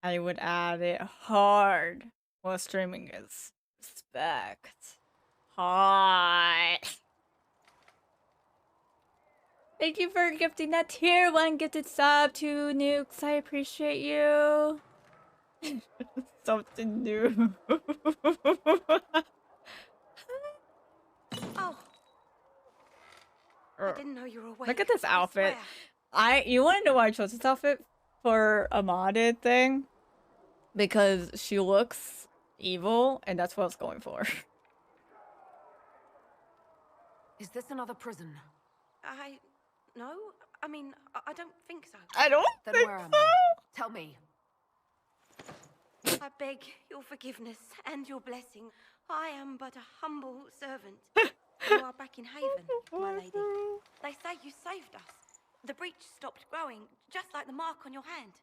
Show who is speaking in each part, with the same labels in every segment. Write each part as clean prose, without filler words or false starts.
Speaker 1: I would add it hard while streaming is respect. Hot. Thank you for gifting that tier 1 gifted sub to Nukes. I appreciate you. Something new.
Speaker 2: Oh. I didn't know you were awake.
Speaker 1: Look at this outfit.
Speaker 2: I
Speaker 1: You want to know why I chose this outfit for a modded thing? Because she looks evil, and that's what I was going for.
Speaker 3: Is this another prison?
Speaker 2: No. I mean, I don't think so.
Speaker 1: I don't
Speaker 3: Then
Speaker 1: think
Speaker 3: where am
Speaker 1: so.
Speaker 3: I? Tell me.
Speaker 2: I beg your forgiveness and your blessing. I am but a humble servant. You are back in Haven, my lady. They say you saved us. The breach stopped growing, just like the mark on your hand.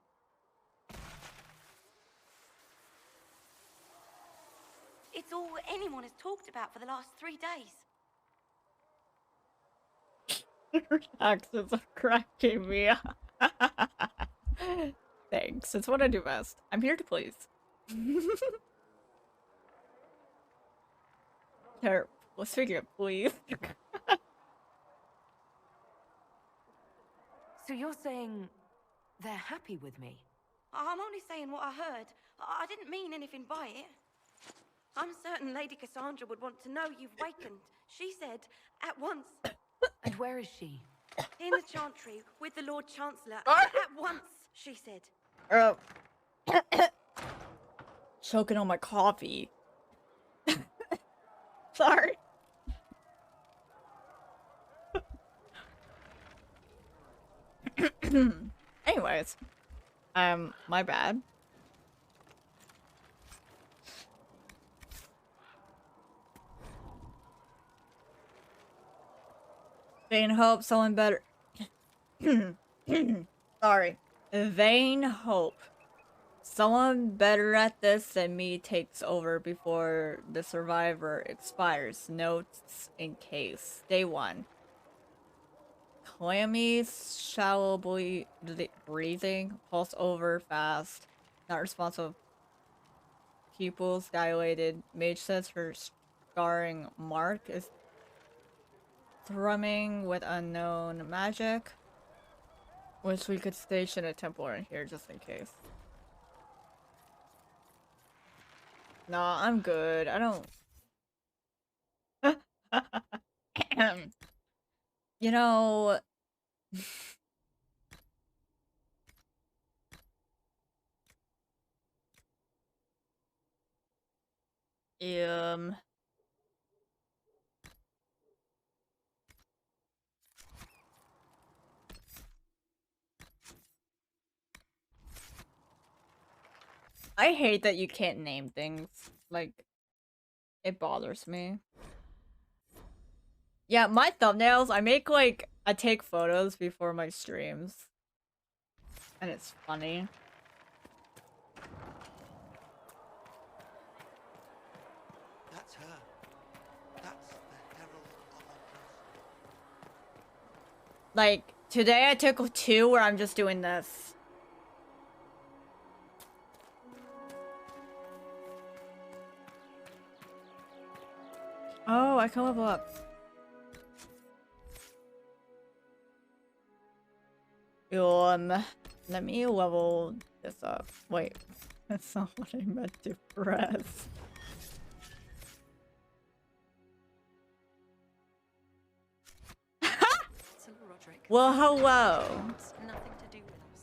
Speaker 2: It's all anyone has talked about for the last 3 days.
Speaker 1: Your accents are cracking me up. Thanks. It's what I do best. I'm here to please. Here, let's figure it, please.
Speaker 3: So you're saying they're happy with me?
Speaker 2: I'm only saying what I heard. I didn't mean anything by it. I'm certain Lady Cassandra would want to know you've wakened. She said, at once.
Speaker 3: And where is she?
Speaker 2: In the Chantry, with the Lord Chancellor. At once, she said.
Speaker 1: Choking on my coffee. Sorry. Anyways. My bad. Vain hope someone better. Sorry. Vain hope. Someone better at this than me takes over before the survivor expires. Notes in case. Day 1. Clammy, shallow breathing, pulse over fast, not responsive. Pupils dilated. Mage says her scarring mark is thrumming with unknown magic. Wish we could station a Templar in here just in case. Nah, I'm good. I don't... You know... I hate that you can't name things. Like, it bothers me. Yeah, my thumbnails, I take photos before my streams. And it's funny.
Speaker 4: That's her. That's the herald of our
Speaker 1: Like, today I took 2 where I'm just doing this. Oh, I can level up. Let me level this up. Wait, that's not what I meant to press. Well, hello.
Speaker 2: It's nothing to do with us.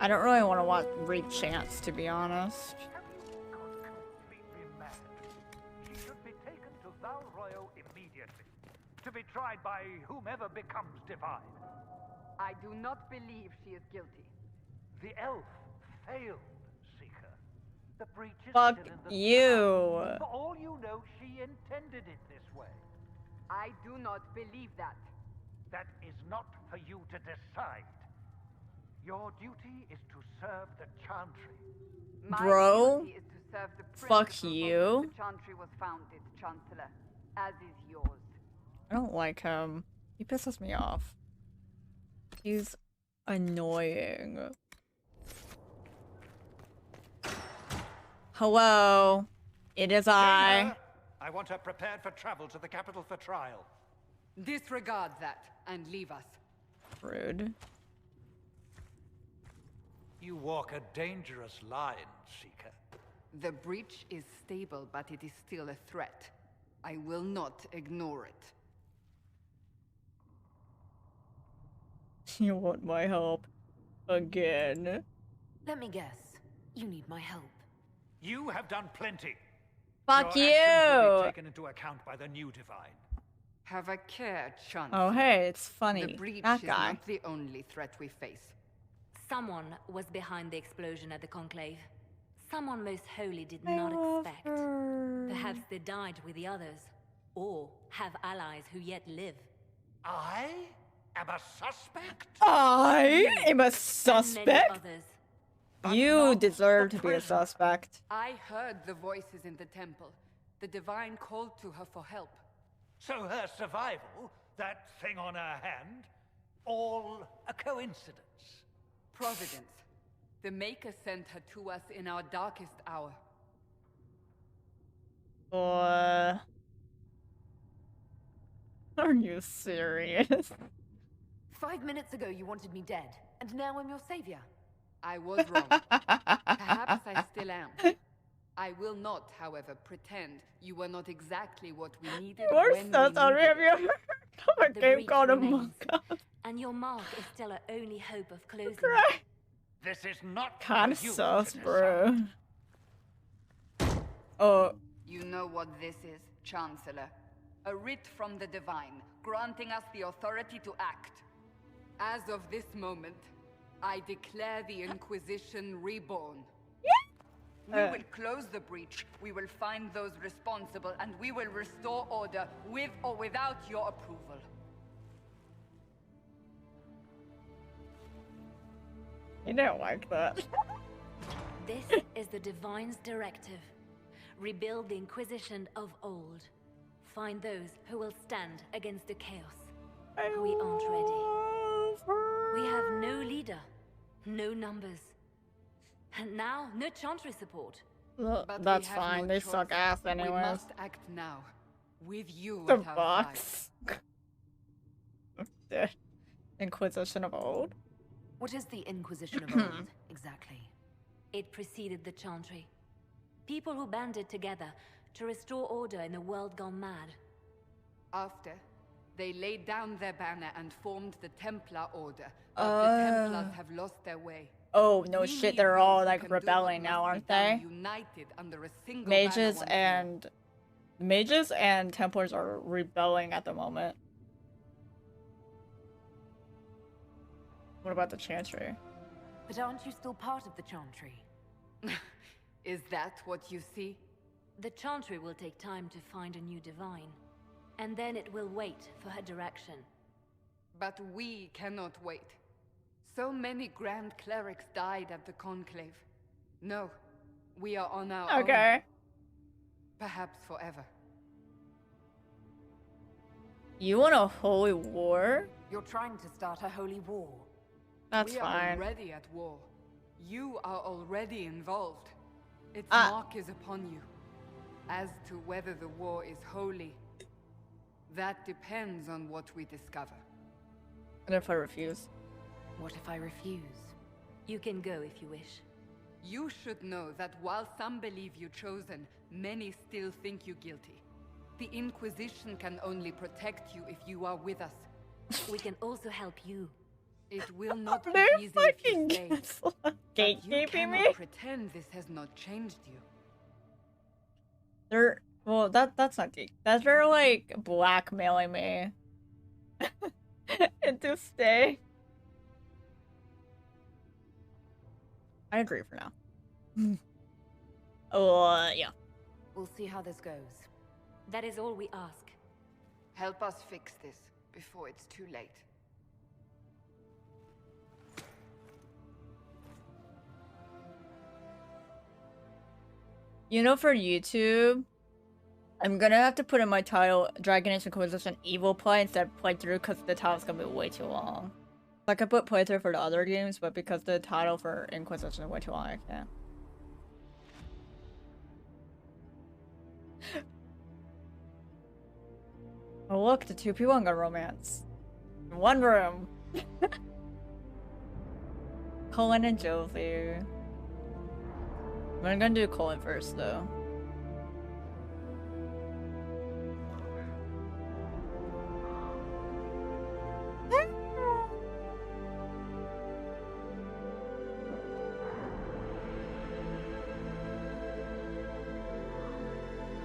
Speaker 1: I don't really want to watch read chants, to be honest.
Speaker 5: She should be taken to Val Royal immediately, to be tried by whomever becomes divine.
Speaker 6: I do not believe she is guilty.
Speaker 5: The elf failed, Seeker. The breach is
Speaker 1: Fuck
Speaker 5: still in the
Speaker 1: you.
Speaker 5: town. For all you know, she intended it this way.
Speaker 6: I do not believe that.
Speaker 5: That is not for you to decide. Your duty is to serve the Chantry.
Speaker 6: My
Speaker 1: Bro,
Speaker 6: duty is to serve the
Speaker 1: fuck
Speaker 6: principle on
Speaker 1: you.
Speaker 6: which the Chantry was founded, Chancellor, as is yours.
Speaker 1: I don't like him. He pisses me off. He's annoying. Hello. It is I.
Speaker 5: I want her prepared for travel to the capital for trial.
Speaker 6: Disregard that and leave us.
Speaker 1: Rude.
Speaker 5: You walk a dangerous line, Seeker.
Speaker 6: The breach is stable, but it is still a threat. I will not ignore it.
Speaker 1: You want my help again?
Speaker 3: Let me guess. You need my help.
Speaker 5: You have done plenty.
Speaker 1: Fuck
Speaker 5: Your actions will be
Speaker 1: you!
Speaker 5: taken into account by the new divine.
Speaker 6: Have a care, Chancellor.
Speaker 1: Oh hey, it's
Speaker 6: The
Speaker 1: funny.
Speaker 6: breach
Speaker 1: That
Speaker 6: is
Speaker 1: guy.
Speaker 6: not the only threat we face.
Speaker 7: Someone was behind the explosion at the Conclave. Someone most holy did
Speaker 1: I
Speaker 7: not
Speaker 1: love
Speaker 7: expect.
Speaker 1: her.
Speaker 7: Perhaps they died with the others, or have allies who yet live.
Speaker 5: I am a suspect?
Speaker 1: I am a
Speaker 7: And many
Speaker 1: suspect?
Speaker 7: others.
Speaker 5: But
Speaker 1: You
Speaker 5: not
Speaker 1: deserve
Speaker 5: the
Speaker 1: to be a
Speaker 5: prisoner.
Speaker 1: suspect.
Speaker 6: I heard the voices in the temple. The divine called to her for help.
Speaker 5: So her survival, that thing on her hand, all a coincidence.
Speaker 6: Providence. The Maker sent her to us in our darkest hour.
Speaker 1: Boy. Are you serious?
Speaker 3: 5 minutes ago you wanted me dead, and now I'm your savior.
Speaker 6: I was wrong. Perhaps I still am. I will not, however, pretend you were not exactly what we needed
Speaker 1: You're
Speaker 6: when
Speaker 1: so
Speaker 6: we
Speaker 1: sorry.
Speaker 6: needed
Speaker 1: Have you
Speaker 6: it.
Speaker 1: ever heard of a
Speaker 7: The
Speaker 1: game
Speaker 7: breach
Speaker 1: called
Speaker 7: remains,
Speaker 1: Among Us?
Speaker 7: and your mark is still our only hope of closing it.
Speaker 1: Right.
Speaker 5: This is not
Speaker 1: Kinda
Speaker 5: for you
Speaker 1: sus,
Speaker 5: to
Speaker 1: bro.
Speaker 5: decide.
Speaker 1: Oh,
Speaker 6: You know what this is, Chancellor. A writ from the Divine, granting us the authority to act. As of this moment, I declare the Inquisition reborn. We will close the breach, we will find those responsible, and we will restore order with or without your approval.
Speaker 1: you don't like that.
Speaker 7: This is the Divine's directive. Rebuild the Inquisition of old. Find those who will stand against the chaos. We aren't ready. We have no leader, no numbers, and now no Chantry support.
Speaker 1: Look,
Speaker 6: But we
Speaker 1: that's
Speaker 6: have
Speaker 1: fine.
Speaker 6: no
Speaker 1: They suck
Speaker 6: choice.
Speaker 1: ass
Speaker 6: We
Speaker 1: anyways.
Speaker 6: must act now, with you
Speaker 1: The
Speaker 6: at our side.
Speaker 1: box. The Inquisition of old.
Speaker 3: What is the Inquisition of old, exactly?
Speaker 7: It preceded the Chantry. People who banded together to restore order in a world gone mad.
Speaker 6: After, they laid down their banner and formed the Templar Order, but the Templars have lost their way.
Speaker 1: Oh no
Speaker 6: We
Speaker 1: shit!
Speaker 6: need
Speaker 1: They're
Speaker 6: those
Speaker 1: all
Speaker 6: who
Speaker 1: like
Speaker 6: can do what
Speaker 1: rebelling
Speaker 6: must
Speaker 1: now,
Speaker 6: be
Speaker 1: aren't
Speaker 6: done,
Speaker 1: they?
Speaker 6: United under a single
Speaker 1: Mages
Speaker 6: banner once more.
Speaker 1: Mages and Templars are rebelling at the moment. What about the Chantry?
Speaker 3: But aren't you still part of the Chantry?
Speaker 6: Is that what you see?
Speaker 7: The Chantry will take time to find a new divine, and then it will wait for her direction.
Speaker 6: But we cannot wait. So many Grand Clerics died at the Conclave. No, we are on our own.
Speaker 1: Okay.
Speaker 6: Perhaps forever.
Speaker 1: You want a holy war?
Speaker 3: You're trying to start a holy war.
Speaker 1: That's
Speaker 6: We are
Speaker 1: fine.
Speaker 6: already at war. You are already involved. Its
Speaker 1: Ah.
Speaker 6: mark is upon you. As to whether the war is holy, that depends on what we discover.
Speaker 1: And if I refuse?
Speaker 3: What if I refuse?
Speaker 7: You can go if you wish.
Speaker 6: You should know that while some believe you chosen, many still think you guilty. The Inquisition can only protect you if you are with us.
Speaker 7: We can also help you.
Speaker 6: It will not be
Speaker 1: They're
Speaker 6: easy if you
Speaker 1: fucking
Speaker 6: stay. But you
Speaker 1: gatekeeping
Speaker 6: cannot
Speaker 1: me.
Speaker 6: pretend this has not changed you.
Speaker 1: They're well, that's not geek. They're like blackmailing me into stay. I agree for now. Yeah.
Speaker 3: We'll see how this goes.
Speaker 7: That is all we ask.
Speaker 6: Help us fix this before it's too late.
Speaker 1: You know, for YouTube, I'm gonna have to put in my title Dragon Age Inquisition Evil Play instead of playthrough because the title's gonna be way too long. I could put playthrough for the other games, but because the title for Inquisition is way too long, I can't. Oh look, the two people in a romance. In one room. Cullen and Josie. I'm gonna do Cullen first, though.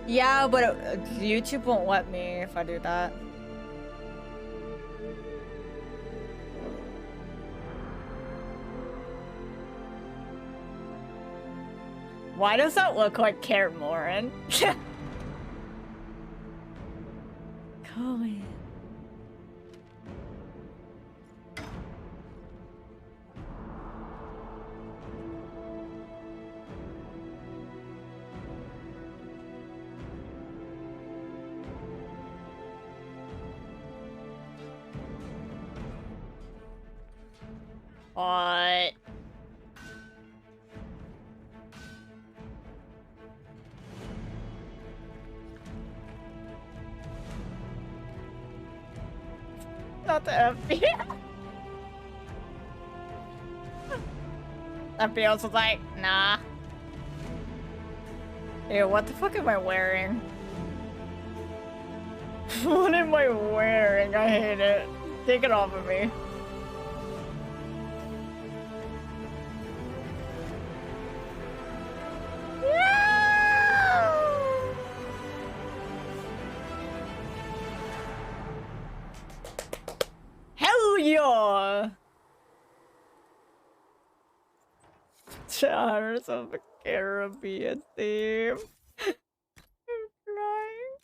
Speaker 1: Yeah, but YouTube won't let me if I do that. Why does that look like Kaer Morhen? Cullen. What? Not the FBI. FBI was like, nah. Ew, what the fuck am I wearing? What am I wearing? I hate it. Take it off of me. Hell yeah! Charters of the Caribbean theme. I'm crying.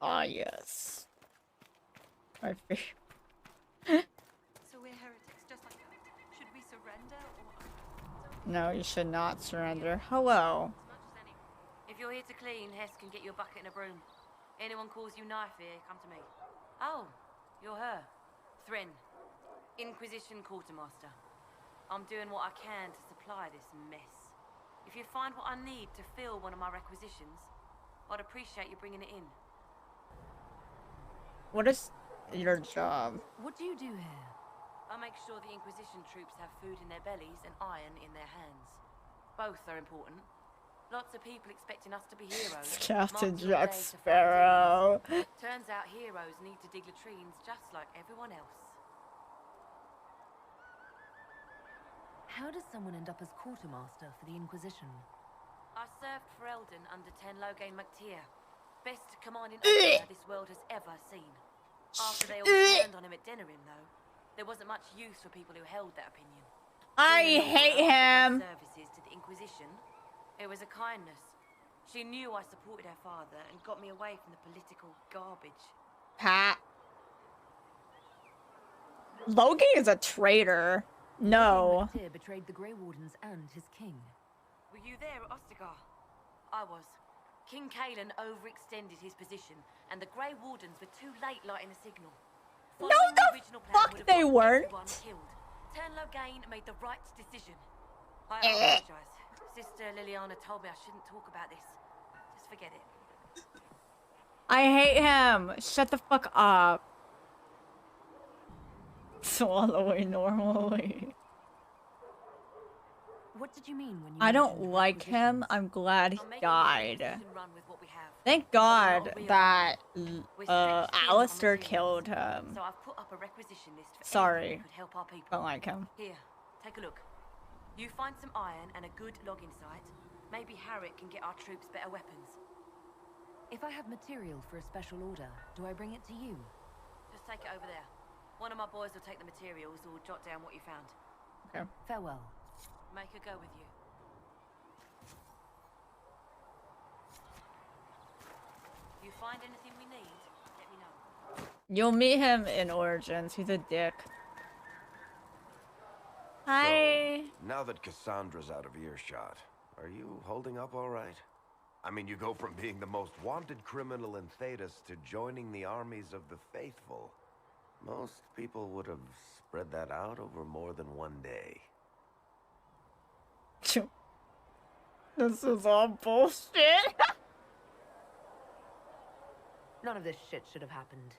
Speaker 1: Ah, yes. My favorite.
Speaker 2: So we're heretics, just like that. Should we surrender or?
Speaker 1: No, you should not surrender. Hello.
Speaker 2: If you're here to clean, Hess can get you a bucket and a broom. Anyone calls you knife here, come to me. Oh, you're her. Thren. Inquisition Quartermaster. I'm doing what I can to supply this mess. If you find what I need to fill one of my requisitions, I'd appreciate you bringing it in.
Speaker 1: What is your job?
Speaker 3: What do you do here?
Speaker 2: I make sure the Inquisition troops have food in their bellies and iron in their hands. Both are important. Lots of people expecting us to be heroes.
Speaker 1: Captain
Speaker 2: Marked with
Speaker 1: Jack
Speaker 2: days to fight
Speaker 1: Sparrow.
Speaker 2: demons. Turns out heroes need to dig latrines just like everyone else.
Speaker 3: How does someone end up as quartermaster for the Inquisition?
Speaker 2: I served for Eldon under Ten Loghain MacTier. Best commanding officer this world has ever seen. After they all turned on him at Denerim, though, there wasn't much use for people who held that opinion.
Speaker 1: I hate him.
Speaker 2: Services to the Inquisition. It was a kindness. She knew I supported her father and got me away from the political garbage.
Speaker 1: Pat. Logan is a traitor. No.
Speaker 3: Tyr betrayed the Grey Wardens and his king.
Speaker 2: Were you there at Ostagar? I was. King Cullen overextended his position, and the Grey Wardens were too late lighting a signal.
Speaker 1: No,
Speaker 2: Following
Speaker 1: the
Speaker 2: original plan
Speaker 1: fuck
Speaker 2: would have
Speaker 1: they
Speaker 2: got
Speaker 1: weren't.
Speaker 2: everyone killed. Ten Loghain made the right decision. I apologize. Sister Liliana told me I shouldn't talk about this. Just forget it.
Speaker 1: I hate him. Shut the fuck up. Swallowing normally.
Speaker 3: What did you mean when you
Speaker 1: I don't
Speaker 3: mentioned
Speaker 1: like him.
Speaker 3: requisitions?
Speaker 1: I'm glad he
Speaker 2: I'm making
Speaker 1: died.
Speaker 2: sure you can run with what we have.
Speaker 1: Thank
Speaker 2: But we're
Speaker 1: God
Speaker 2: not real.
Speaker 1: that
Speaker 2: We're stretched thin on
Speaker 1: Alistair
Speaker 2: materials.
Speaker 1: killed him.
Speaker 2: So I've put up a requisition list for
Speaker 1: Sorry.
Speaker 2: anyone who could help our people.
Speaker 1: Don't like him.
Speaker 2: Here, take a look. You find some iron and a good login site. Maybe Harriet can get our troops better weapons.
Speaker 3: If I have material for a special order, do I bring it to you?
Speaker 2: Just take it over there. One of my boys will take the materials or jot down what you found.
Speaker 1: Okay.
Speaker 3: Farewell.
Speaker 2: Make her go with you. If you find anything we need, let me know.
Speaker 1: You'll meet him in Origins. He's a dick. Hi.
Speaker 8: So, now that Cassandra's out of earshot, are you holding up all right? I mean, you go from being the most wanted criminal in Thedas to joining the armies of the faithful. Most people would have spread that out over more than one day.
Speaker 1: This is all bullshit.
Speaker 3: None of this shit should have happened.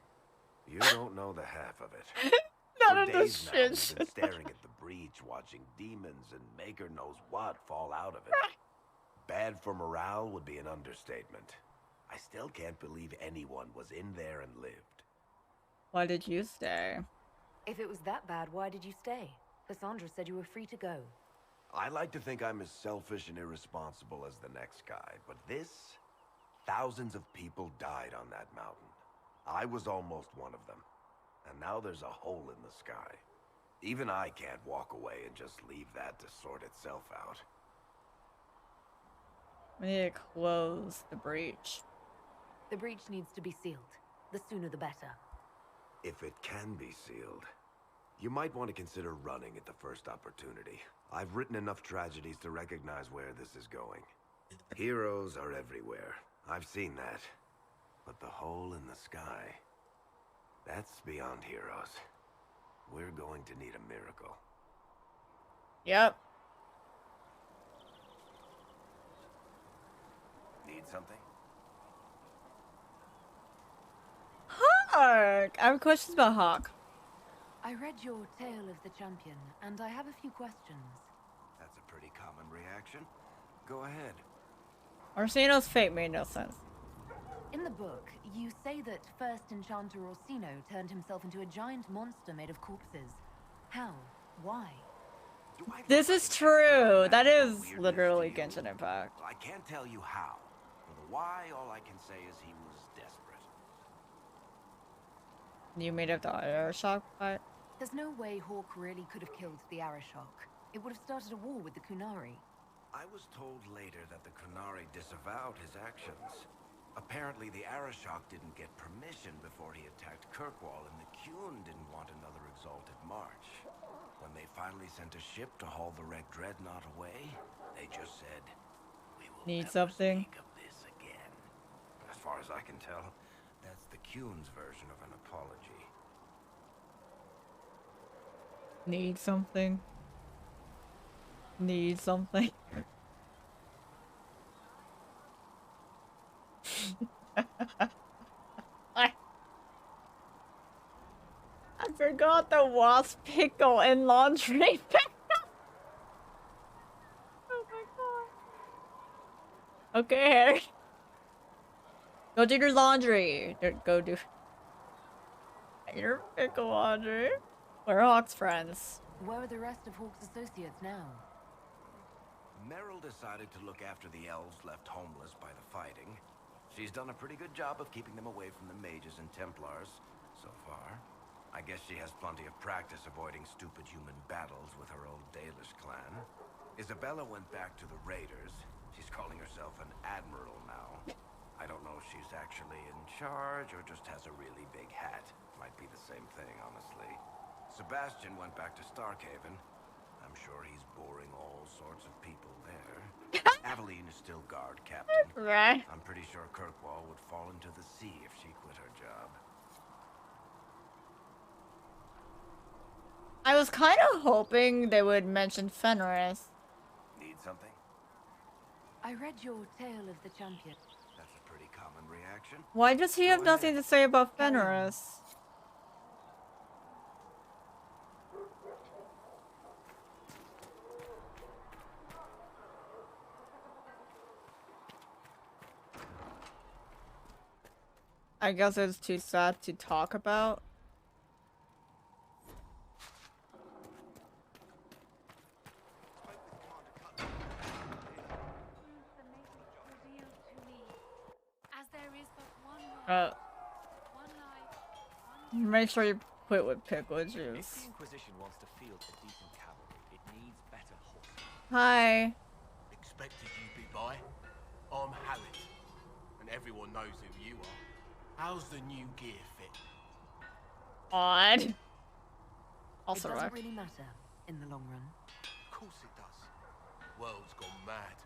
Speaker 8: You don't know the half of it.
Speaker 1: None
Speaker 8: For
Speaker 1: of this
Speaker 8: days now,
Speaker 1: shit.
Speaker 8: we've been staring at the breach, watching demons and maker knows what fall out of it. Bad for morale would be an understatement. I still can't believe anyone was in there and lived.
Speaker 1: Why did you stay?
Speaker 3: If it was that bad, why did you stay? Cassandra said you were free to go.
Speaker 8: I like to think I'm as selfish and irresponsible as the next guy, but thousands of people died on that mountain. I was almost one of them. And now there's a hole in the sky. Even I can't walk away and just leave that to sort itself out.
Speaker 1: We need to close the breach.
Speaker 3: The breach needs to be sealed. The sooner the better.
Speaker 8: If it can be sealed, you might want to consider running at the first opportunity. I've written enough tragedies to recognize where this is going. Heroes are everywhere. I've seen that. But the hole in the sky, that's beyond heroes. We're going to need a miracle.
Speaker 1: Yep.
Speaker 8: Need something?
Speaker 1: Hawk! I have questions about Hawk.
Speaker 3: I read your Tale of the Champion, and I have a few questions.
Speaker 8: That's a pretty common reaction. Go ahead.
Speaker 1: Orsino's fate made no sense.
Speaker 3: In the book, you say that first Enchanter Orsino turned himself into a giant monster made of corpses. How? Why?
Speaker 1: This is true. That is literally Genshin Impact.
Speaker 8: I can't tell you how. For the why, all I can say is he was desperate.
Speaker 1: You made up the Aeroshock fight?
Speaker 3: There's no way Hawk really could have killed the Arashok. It would have started a war with the Kunari.
Speaker 8: I was told later that the Kunari disavowed his actions. Apparently, the Arashok didn't get permission before he attacked Kirkwall, and the Qun didn't want another exalted march. When they finally sent a ship to haul the wrecked dreadnought away, they just said, "We will
Speaker 1: Need
Speaker 8: never
Speaker 1: something?
Speaker 8: speak of this again." As far as I can tell, that's the Qun's version of an apology.
Speaker 1: Need something? Need something? I forgot the wasp pickle in laundry. Oh my god. Okay, Harry. Go do your laundry. Go do your pickle laundry. We're Hawk's friends.
Speaker 3: Where are the rest of Hawk's associates now?
Speaker 8: Meryl decided to look after the elves left homeless by the fighting. She's done a pretty good job of keeping them away from the mages and Templars, so far. I guess she has plenty of practice avoiding stupid human battles with her old Dalish clan. Isabella went back to the Raiders. She's calling herself an admiral now. I don't know if she's actually in charge or just has a really big hat. Might be the same thing, honestly. Sebastian went back to Starkhaven. I'm sure he's boring all sorts of people there. Aveline is still guard captain.
Speaker 1: Right.
Speaker 8: I'm pretty sure Kirkwall would fall into the sea if she quit her job.
Speaker 1: I was kind of hoping they would mention Fenris.
Speaker 8: Need something?
Speaker 3: I read your Tale of the Champion.
Speaker 8: That's a pretty common reaction.
Speaker 1: Why does he have
Speaker 8: Go
Speaker 1: nothing
Speaker 8: ahead.
Speaker 1: to say about Fenris? I guess it's too sad to talk about. Make sure you put with pickle
Speaker 9: If
Speaker 1: juice.
Speaker 9: the Inquisition wants to field a decent cavalry, it needs better horses.
Speaker 1: Hi.
Speaker 10: Expected you be by. I'm Harriet, and everyone knows who you are. How's the new gear fit?
Speaker 1: Odd. I'll
Speaker 3: It
Speaker 1: survive.
Speaker 3: doesn't really matter in the long run.
Speaker 10: Of course it does. World's gone mad.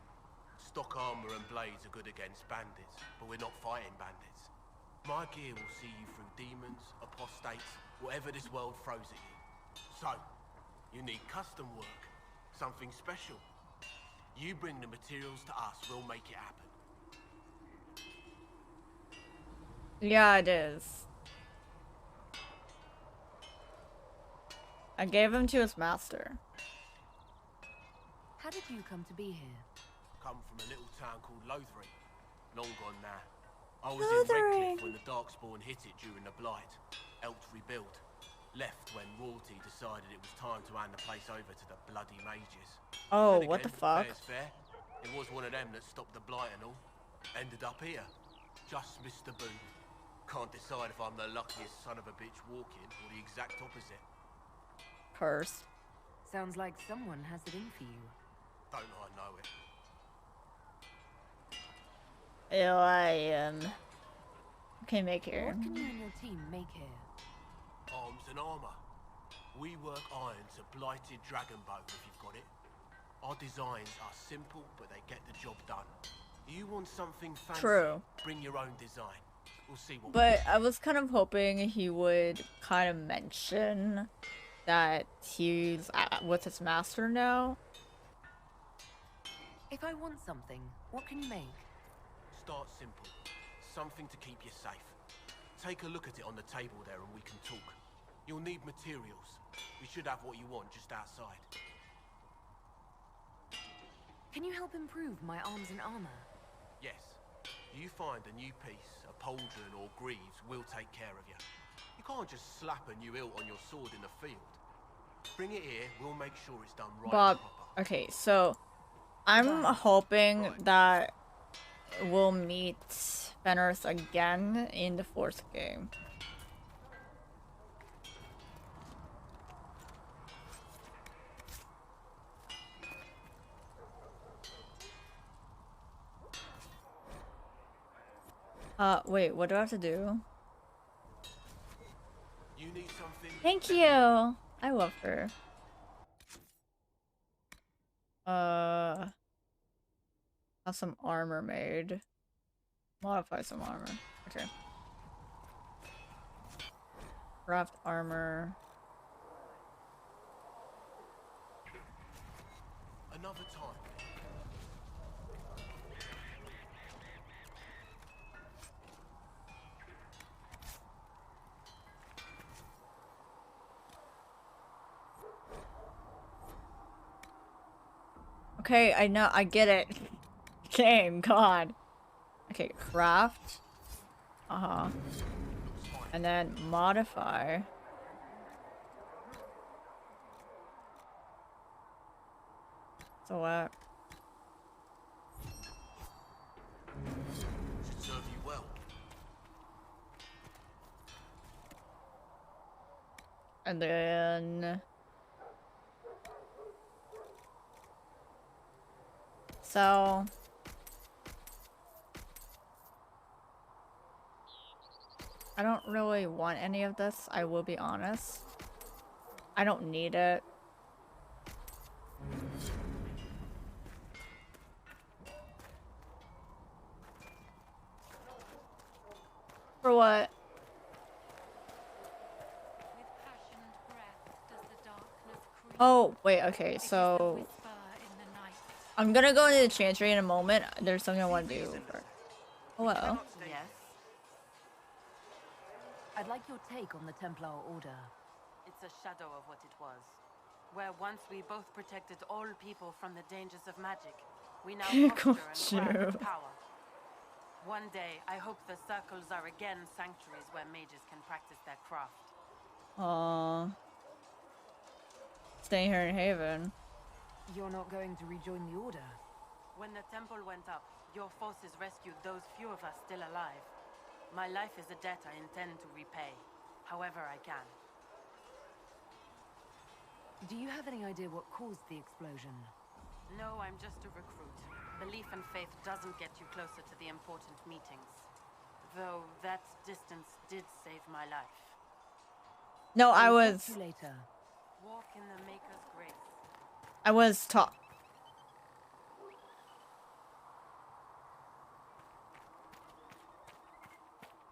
Speaker 10: Stock armor and blades are good against bandits, but we're not fighting bandits. My gear will see you through demons, apostates, whatever this world throws at you. So, you need custom work, something special. You bring the materials to us, we'll make it happen.
Speaker 1: Yeah, it is. I gave him to his master.
Speaker 3: How did you come to be here?
Speaker 10: Come from a little town called Lothering. Long gone now. I was in Redcliffe when the Darkspawn hit it during the Blight. Helped rebuild. Left when royalty decided it was time to hand the place over to the bloody mages.
Speaker 1: Oh,
Speaker 10: Then
Speaker 1: what the
Speaker 10: again,
Speaker 1: fuck?
Speaker 10: fair's fair. It was one of them that stopped the Blight and all. Ended up here. Just missed the boom. Can't decide if I'm the luckiest son of a bitch walking or the exact opposite.
Speaker 1: Cursed.
Speaker 3: Sounds like someone has it in for you.
Speaker 10: Don't I know it?
Speaker 1: Here I am. Okay, make here.
Speaker 3: What can you and your team make here?
Speaker 10: Arms and armor. We work iron to blighted dragon bone if you've got it. Our designs are simple, but they get the job done. You want something fancy?
Speaker 1: True.
Speaker 10: Bring your own design. We'll see what.
Speaker 1: But I was kind of hoping he would kind of mention that he's with his master now.
Speaker 3: If I want something, what can you make?
Speaker 10: Start simple. Something to keep you safe. Take a look at it on the table there and we can talk. You'll need materials. We should have what you want just outside.
Speaker 3: Can you help improve my arms and armor?
Speaker 10: Yes. You find a new piece, a pauldron or greaves, we'll take care of you. You can't just slap a new hilt on your sword in the field. Bring it here, we'll make sure it's done right.
Speaker 1: Bob,
Speaker 10: and proper.
Speaker 1: okay, so I'm hoping that we'll meet Fenris again in the 4th game. Wait, what do I have to do?
Speaker 10: You need something?
Speaker 1: Thank you! I love her. Have some armor made. Modify some armor. Okay. Craft armor.
Speaker 10: Another time.
Speaker 1: Okay, I know, I get it. Game, God. Okay, craft. And then modify. So what?
Speaker 10: Should serve you well.
Speaker 1: And then... So... I don't really want any of this, I will be honest. I don't need it. For what? Oh, wait, okay, so... I'm gonna go into the chantry in a moment. There's something I want to do. Oh, well.
Speaker 3: Yes. I'd like your take on the Templar Order.
Speaker 11: It's a shadow of what it was. Where once we both protected all people from the dangers of magic, we now posture and grab power. One day, I hope the circles are again sanctuaries where mages can practice their craft.
Speaker 1: Aww. Staying here in Haven.
Speaker 3: You're not going to rejoin the Order?
Speaker 11: When the temple went up, your forces rescued those few of us still alive. My life is a debt I intend to repay, however I can.
Speaker 3: Do you have any idea what caused the explosion?
Speaker 11: No, I'm just a recruit. Belief and faith doesn't get you closer to the important meetings. Though that distance did save my life.
Speaker 1: No, I was...
Speaker 3: See you later.
Speaker 11: Walk in the Maker's grace.
Speaker 1: I was taught.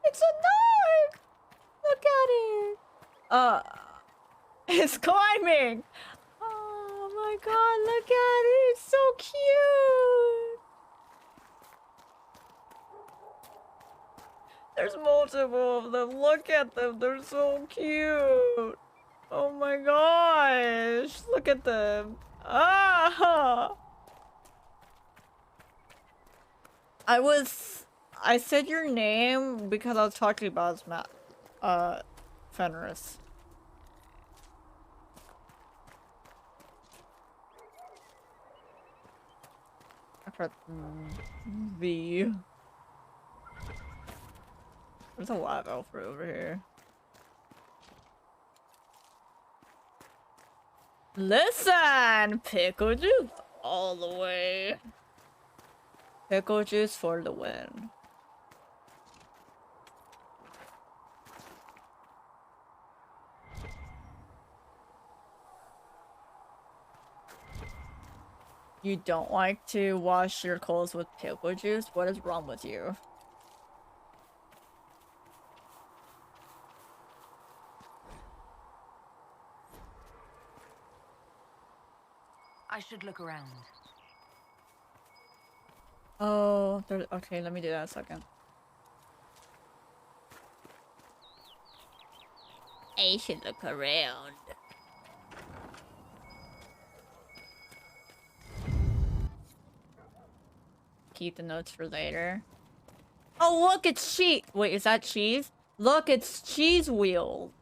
Speaker 1: It's a knife! Look at it! Uh, it's climbing! Oh my god, look at it! It's so cute! There's multiple of them. Look at them. They're so cute. Oh my gosh. Look at them. Ah! I said your name because I was talking about Fenris. I pressed V. There's a lot of Alfred over here. Listen! Pickle juice all the way. Pickle juice for the win. You don't like to wash your clothes with pickle juice? What is wrong with you?
Speaker 3: I should look around.
Speaker 1: Oh, okay, let me do that in a second. I should look around. Keep the notes for later. Oh, look, it's cheese. Wait, is that cheese? Look, it's cheese wheel.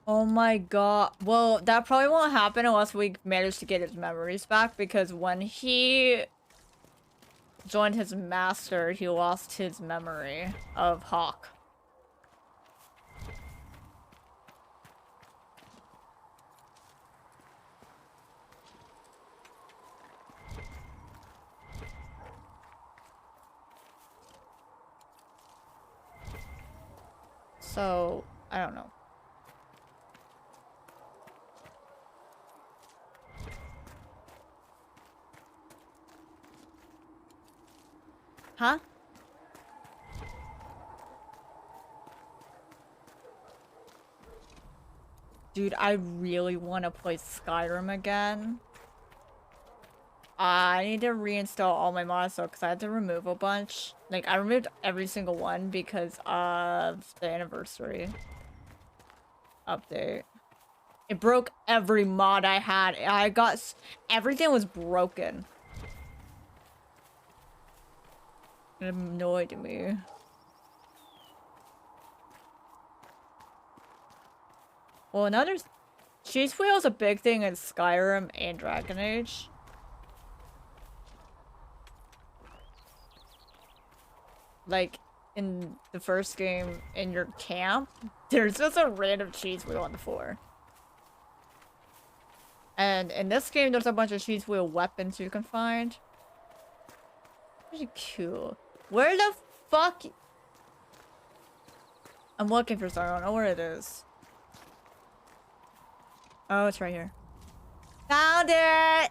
Speaker 1: Oh my god. Well, that probably won't happen unless we manage to get his memories back, because when he joined his master, he lost his memory of Hawk. So, I don't know. Huh? Dude, I really want to play Skyrim again. I need to reinstall all my mods though, because I had to remove a bunch. Like, I removed every single one because of the anniversary update. It broke every mod I had. Everything was broken. It annoyed me. Well, another cheese wheel is a big thing in Skyrim and Dragon Age. Like, in the first game, in your camp, there's just a random cheese wheel on the floor. And in this game, there's a bunch of cheese wheel weapons you can find. Pretty cool. Where the fuck? I'm looking for something. I don't know where it is. Oh, it's right here. Found it!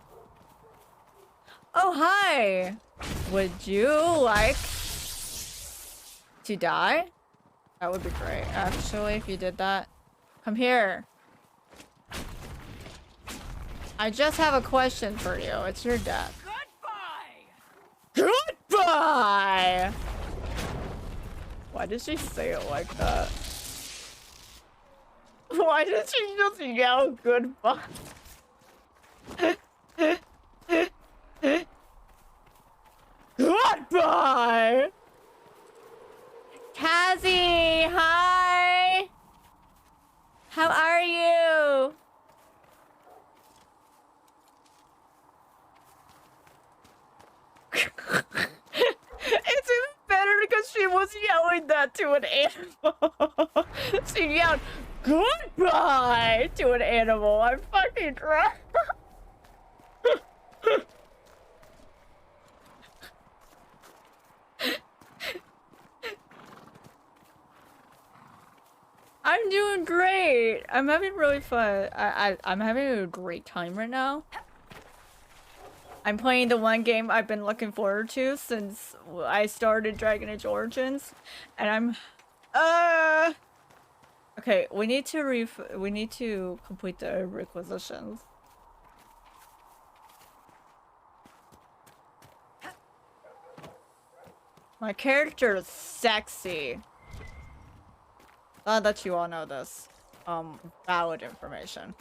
Speaker 1: Oh, hi! Would you like to die? That would be great, actually, if you did that. Come here. I just have a question for you. It's your death. Goodbye! Goodbye! Why did she say it like that? Why did she just yell goodbye? Goodbye! Cassie, hi! How are you? It's even better because she was yelling that to an animal. She yelled goodbye to an animal. I'm fucking drunk. I'm doing great. I'm having really fun. I'm having a great time right now. I'm playing the one game I've been looking forward to since I started Dragon Age Origins, and I'm okay, we need to complete the requisitions. My character is sexy. Glad that you all know this. Valid information.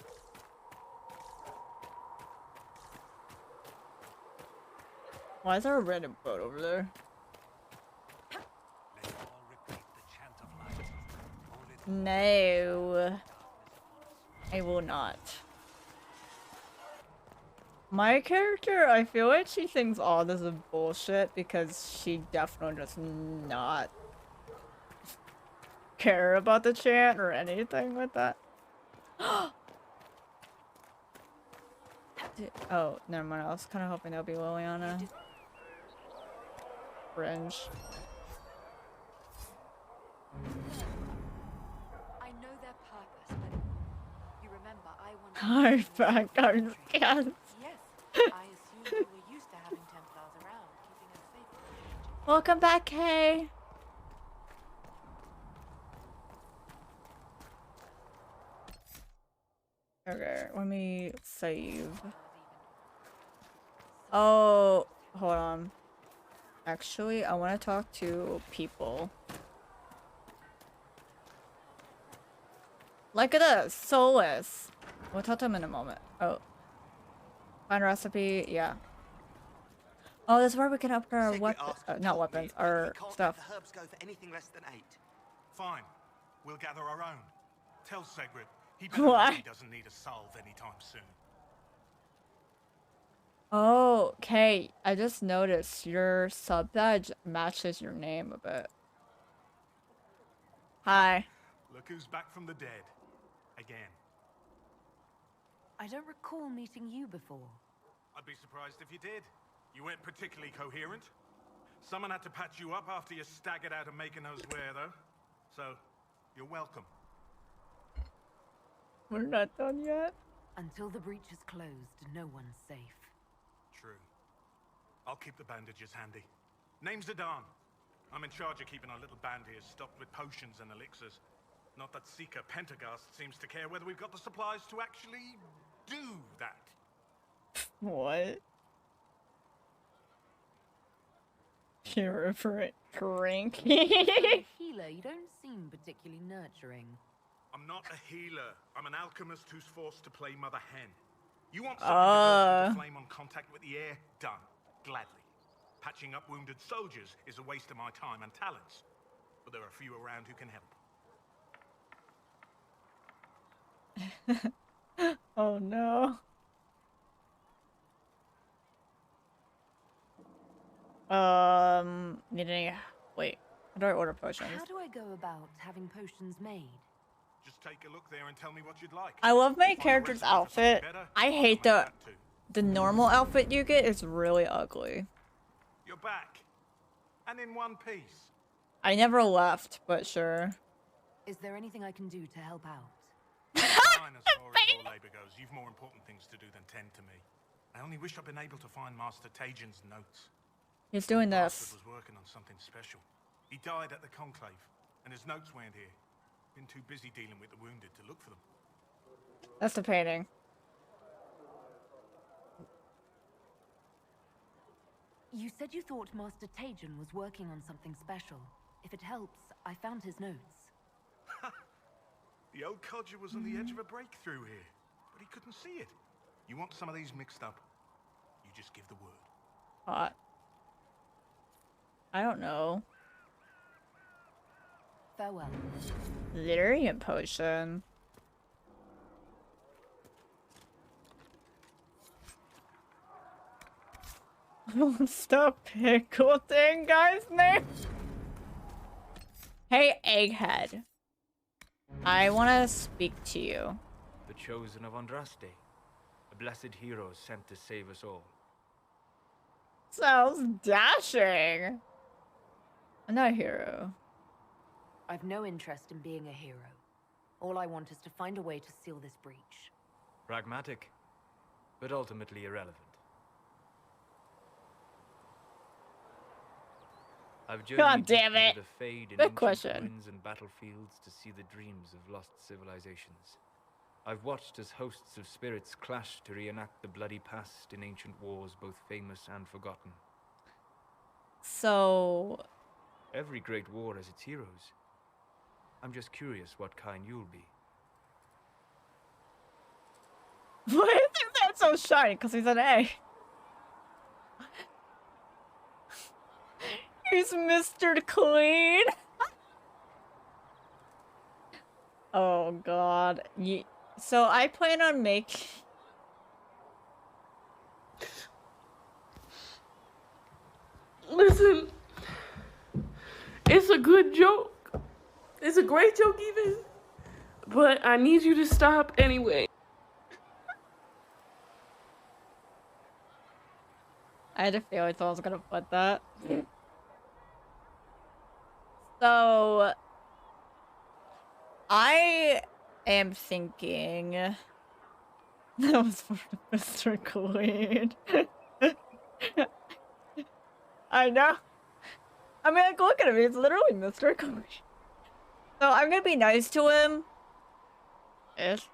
Speaker 1: Why is there a random boat over there? No. I will not. My character, I feel like she thinks all this is bullshit because she definitely does not care about the chant or anything with that. Oh, never mind. I was kind of hoping there'll be Liliana. Fringe.
Speaker 3: I know their purpose, but you remember I wanted.
Speaker 1: Hi, back. I'm scared.
Speaker 11: Yes, I assumed you were used to having Templars around, keeping us safe.
Speaker 1: Welcome back, Kay. Okay, let me save. Oh, hold on. Actually, I want to talk to people. Look at this, Solus. We'll talk to him in a moment. Oh. Find a recipe, yeah. Oh, this is where we can upgrade our weapons. Not weapons, our stuff.
Speaker 4: The herbs go for anything less than 8.
Speaker 12: Fine. We'll gather our own. Tell Segrid he doesn't need a salve anytime soon.
Speaker 1: Oh, okay. I just noticed your sub badge matches your name a bit. Hi.
Speaker 12: Look who's back from the dead. Again.
Speaker 3: I don't recall meeting you before.
Speaker 12: I'd be surprised if you did. You weren't particularly coherent. Someone had to patch you up after you staggered out of making those wear, though. So, you're welcome.
Speaker 1: We're not done yet.
Speaker 3: Until the breach is closed, no one's safe.
Speaker 12: True. I'll keep the bandages handy. Name's Adan. I'm in charge of keeping our little band here stocked with potions and elixirs. Not that Seeker Pentagast seems to care whether we've got the supplies to actually do that.
Speaker 1: What? You're for it drink.
Speaker 3: As a healer, you don't seem particularly nurturing.
Speaker 12: I'm not a healer. I'm an alchemist who's forced to play Mother Hen. You want something to burst into flame on contact with the air? Done. Gladly. Patching up wounded soldiers is a waste of my time and talents. But there are a few around who can help.
Speaker 1: Oh no. Need any... Wait. How do I order potions?
Speaker 3: How do I go about having potions made?
Speaker 12: Just take a look there and tell me what you'd like.
Speaker 1: I love my character's outfit. I hate the normal outfit you get is really ugly.
Speaker 12: You're back. And in one piece.
Speaker 1: I never left, but sure.
Speaker 3: Is there anything I can do to help out?
Speaker 12: Fine, as far as your labor goes. You've more important things to do than tend to me. I only wish I'd been able to find Master Tajin's notes.
Speaker 1: He's doing
Speaker 12: Bastard
Speaker 1: this.
Speaker 12: was working on something special. He died at the conclave, and his notes weren't here. Been too busy dealing with the wounded to look for them.
Speaker 1: That's the painting.
Speaker 3: You said you thought Master Tajin was working on something special. If it helps, I found his notes.
Speaker 12: The old codger was on the edge of a breakthrough here, but he couldn't see it. You want some of these mixed up? You just give the word.
Speaker 1: Hot. I don't know.
Speaker 3: Farewell.
Speaker 1: Lyrian potion. What's the pickle thing guy's name? Hey, Egghead. I want to speak to you.
Speaker 9: The chosen of Andraste. A blessed hero sent to save us all.
Speaker 1: Sounds dashing. I'm not a hero.
Speaker 3: I've no interest in being a hero. All I want is to find a way to seal this breach.
Speaker 9: Pragmatic, but ultimately irrelevant. I've
Speaker 1: God
Speaker 9: journeyed
Speaker 1: damn
Speaker 9: deep into
Speaker 1: it.
Speaker 9: the Fade in
Speaker 1: Good
Speaker 9: ancient
Speaker 1: question.
Speaker 9: ruins and battlefields to see the dreams of lost civilizations. I've watched as hosts of spirits clash to reenact the bloody past in ancient wars, both famous and forgotten.
Speaker 1: So...
Speaker 9: Every great war has its heroes. I'm just curious what kind you'll be.
Speaker 1: Why is that so shiny? Because he's an A. He's Mr. Clean. Oh god. So I plan on making...
Speaker 13: Listen, it's a good joke. It's a great joke even. But I need you to stop anyway.
Speaker 1: I had a feeling I was gonna put that. So... I am thinking... That was for Mr. Clean. I know. I mean, like, look at him. He's literally Mr. Clean. So I'm gonna be nice to him. Ish.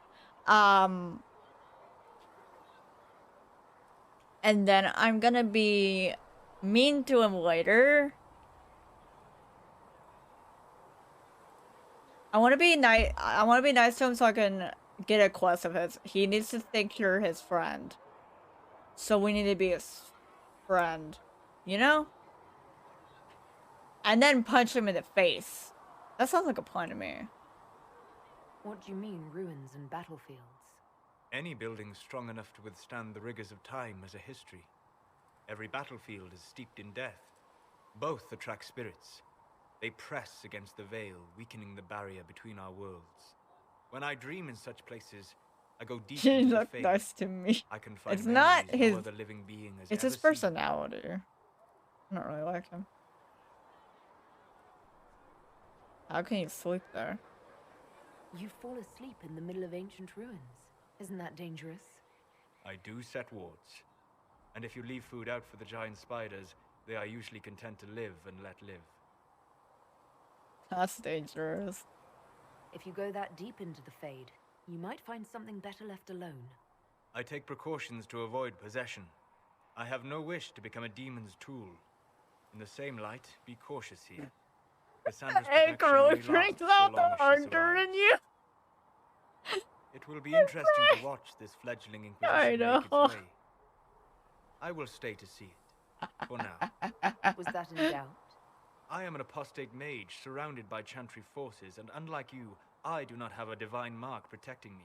Speaker 1: And then I'm gonna be mean to him later. I want to be nice. I want to be nice to him so I can get a quest of his. He needs to think you're his friend. So we need to be his friend. You know? And then punch him in the face. That sounds like a plan to me.
Speaker 3: What do you mean, ruins and battlefields?
Speaker 9: Any building strong enough to withstand the rigors of time has a history. Every battlefield is steeped in death. Both attract spirits. They press against the veil, weakening the barrier between our worlds. When I dream in such places, I go deep
Speaker 1: He
Speaker 9: into the
Speaker 1: looked
Speaker 9: fate.
Speaker 1: nice to me.
Speaker 9: I can find
Speaker 1: It's not
Speaker 9: memories
Speaker 1: his...
Speaker 9: no other living being has
Speaker 1: It's
Speaker 9: ever
Speaker 1: his
Speaker 9: seen.
Speaker 1: personality. I don't really like him. How can you sleep there?
Speaker 3: You fall asleep in the middle of ancient ruins. Isn't that dangerous?
Speaker 9: I do set wards. And if you leave food out for the giant spiders, they are usually content to live and let live.
Speaker 1: That's dangerous.
Speaker 3: If you go that deep into the Fade, you might find something better left alone.
Speaker 9: I take precautions to avoid possession. I have no wish to become a demon's tool. In the same light, be cautious here. Cassandra's
Speaker 1: Hey,
Speaker 9: protection
Speaker 1: girl,
Speaker 9: only
Speaker 1: it brings
Speaker 9: lasts so
Speaker 1: out the
Speaker 9: long as she
Speaker 1: hunter
Speaker 9: survives.
Speaker 1: in you.
Speaker 9: It will be interesting to watch this fledgling Inquisition
Speaker 1: I
Speaker 9: make
Speaker 1: know.
Speaker 9: its way. I will stay to see it, for now.
Speaker 3: Was that in doubt?
Speaker 9: I am an apostate mage surrounded by chantry forces, and unlike you, I do not have a divine mark protecting me.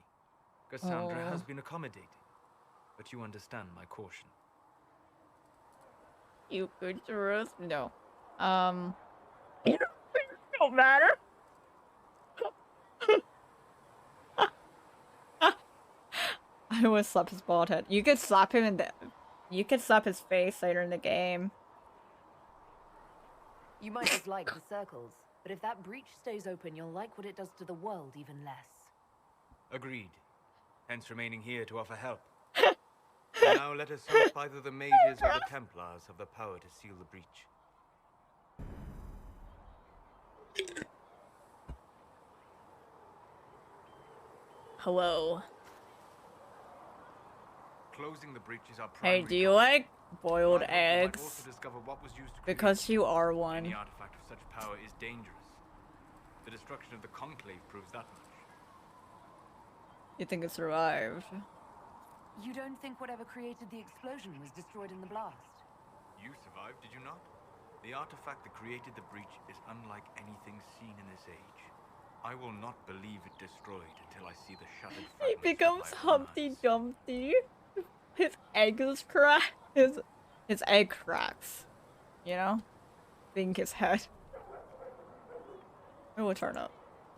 Speaker 9: Cassandra
Speaker 1: Oh.
Speaker 9: has been accommodating, but you understand my caution.
Speaker 1: You good Rose? No. It don't matter. I would slap his bald head. You could slap him in the... You could slap his face later in the game.
Speaker 3: You might dislike the circles, but if that breach stays open, you'll like what it does to the world even less.
Speaker 9: Agreed. Hence remaining here to offer help. Now let us hope either the mages or the Templars have the power to seal the breach.
Speaker 1: Hello.
Speaker 9: Closing the breach is our primary
Speaker 1: Hey, do you
Speaker 9: goal.
Speaker 1: like boiled
Speaker 9: I hope you might
Speaker 1: eggs?
Speaker 9: also discover what was used to create
Speaker 1: Because you are
Speaker 9: Any
Speaker 1: one.
Speaker 9: artifact of such power is dangerous. The destruction of the Conclave proves that much.
Speaker 1: You think it survived?
Speaker 3: You don't think whatever created the explosion was destroyed in the blast?
Speaker 9: You survived, did you not? The artifact that created the breach is unlike anything seen in this age. I will not believe it destroyed until I see the shattered
Speaker 1: He
Speaker 9: fragments
Speaker 1: becomes
Speaker 9: with my own
Speaker 1: Humpty
Speaker 9: eyes.
Speaker 1: Dumpty. His egg is crack. His egg cracks. You know? Being his head. It will turn up.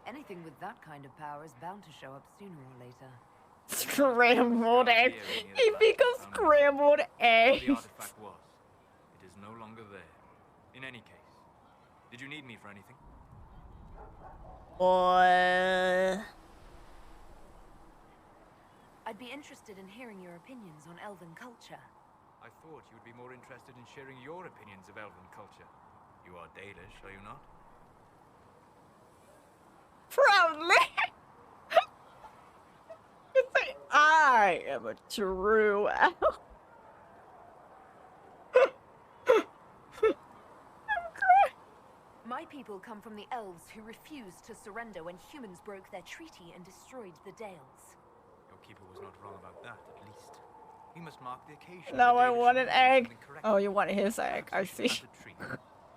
Speaker 3: Anything with that kind of power is bound to show up sooner or later.
Speaker 1: Scrambled egg. He becomes scrambled
Speaker 9: Whatever
Speaker 1: egg.
Speaker 9: the artifact was, it is no longer there. In any case, did you need me for anything?
Speaker 3: I'd be interested in hearing your opinions on elven culture.
Speaker 9: I thought you would be more interested in sharing your opinions of elven culture. You are Dalish, are you not?
Speaker 1: Proudly. It's like, I am a true elf.
Speaker 3: My people come from the elves who refused to surrender when humans broke their treaty and destroyed the Dales.
Speaker 9: Your keeper was not wrong about that, at least. We must mark the occasion.
Speaker 1: Now I want an egg. Oh, you want his egg. I see.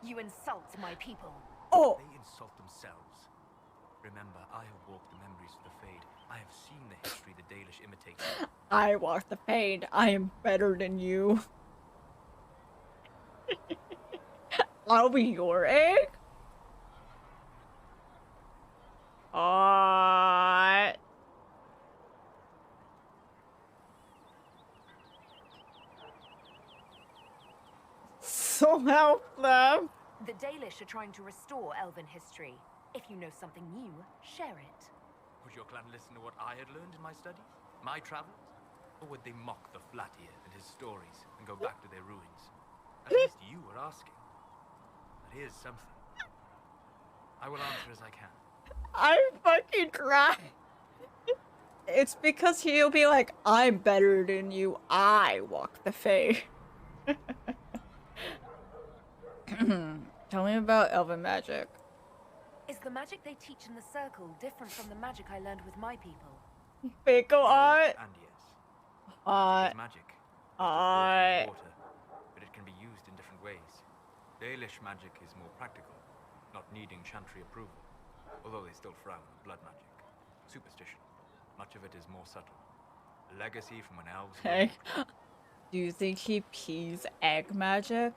Speaker 3: You insult my people.
Speaker 1: Oh!
Speaker 9: They insult themselves. Remember, I have walked the memories of the Fade. I have seen the history the Dalish imitate.
Speaker 1: I walk the Fade. I am better than you. I'll be your egg? So help them.
Speaker 3: The Dalish are trying to restore elven history. If you know something new, share it.
Speaker 9: Would your clan listen to what I had learned in my studies? My travels? Or would they mock the Flatir and his stories and go back to their ruins? At least you were asking. But here's something. I will answer as I can.
Speaker 1: I fucking cry. It's because he'll be like, I'm better than you. I walk the Fae. Tell me about elven magic.
Speaker 3: Is the magic they teach in the circle different from the magic I learned with my people?
Speaker 1: Pickle art.
Speaker 9: And yes. Magic. Water, but it can be used in different ways. Dalish magic is more practical, not needing chantry approval, although they still frown on blood magic. Superstition. Much of it is more subtle. A legacy from when elves were
Speaker 1: Hey, do you think he pees egg magic?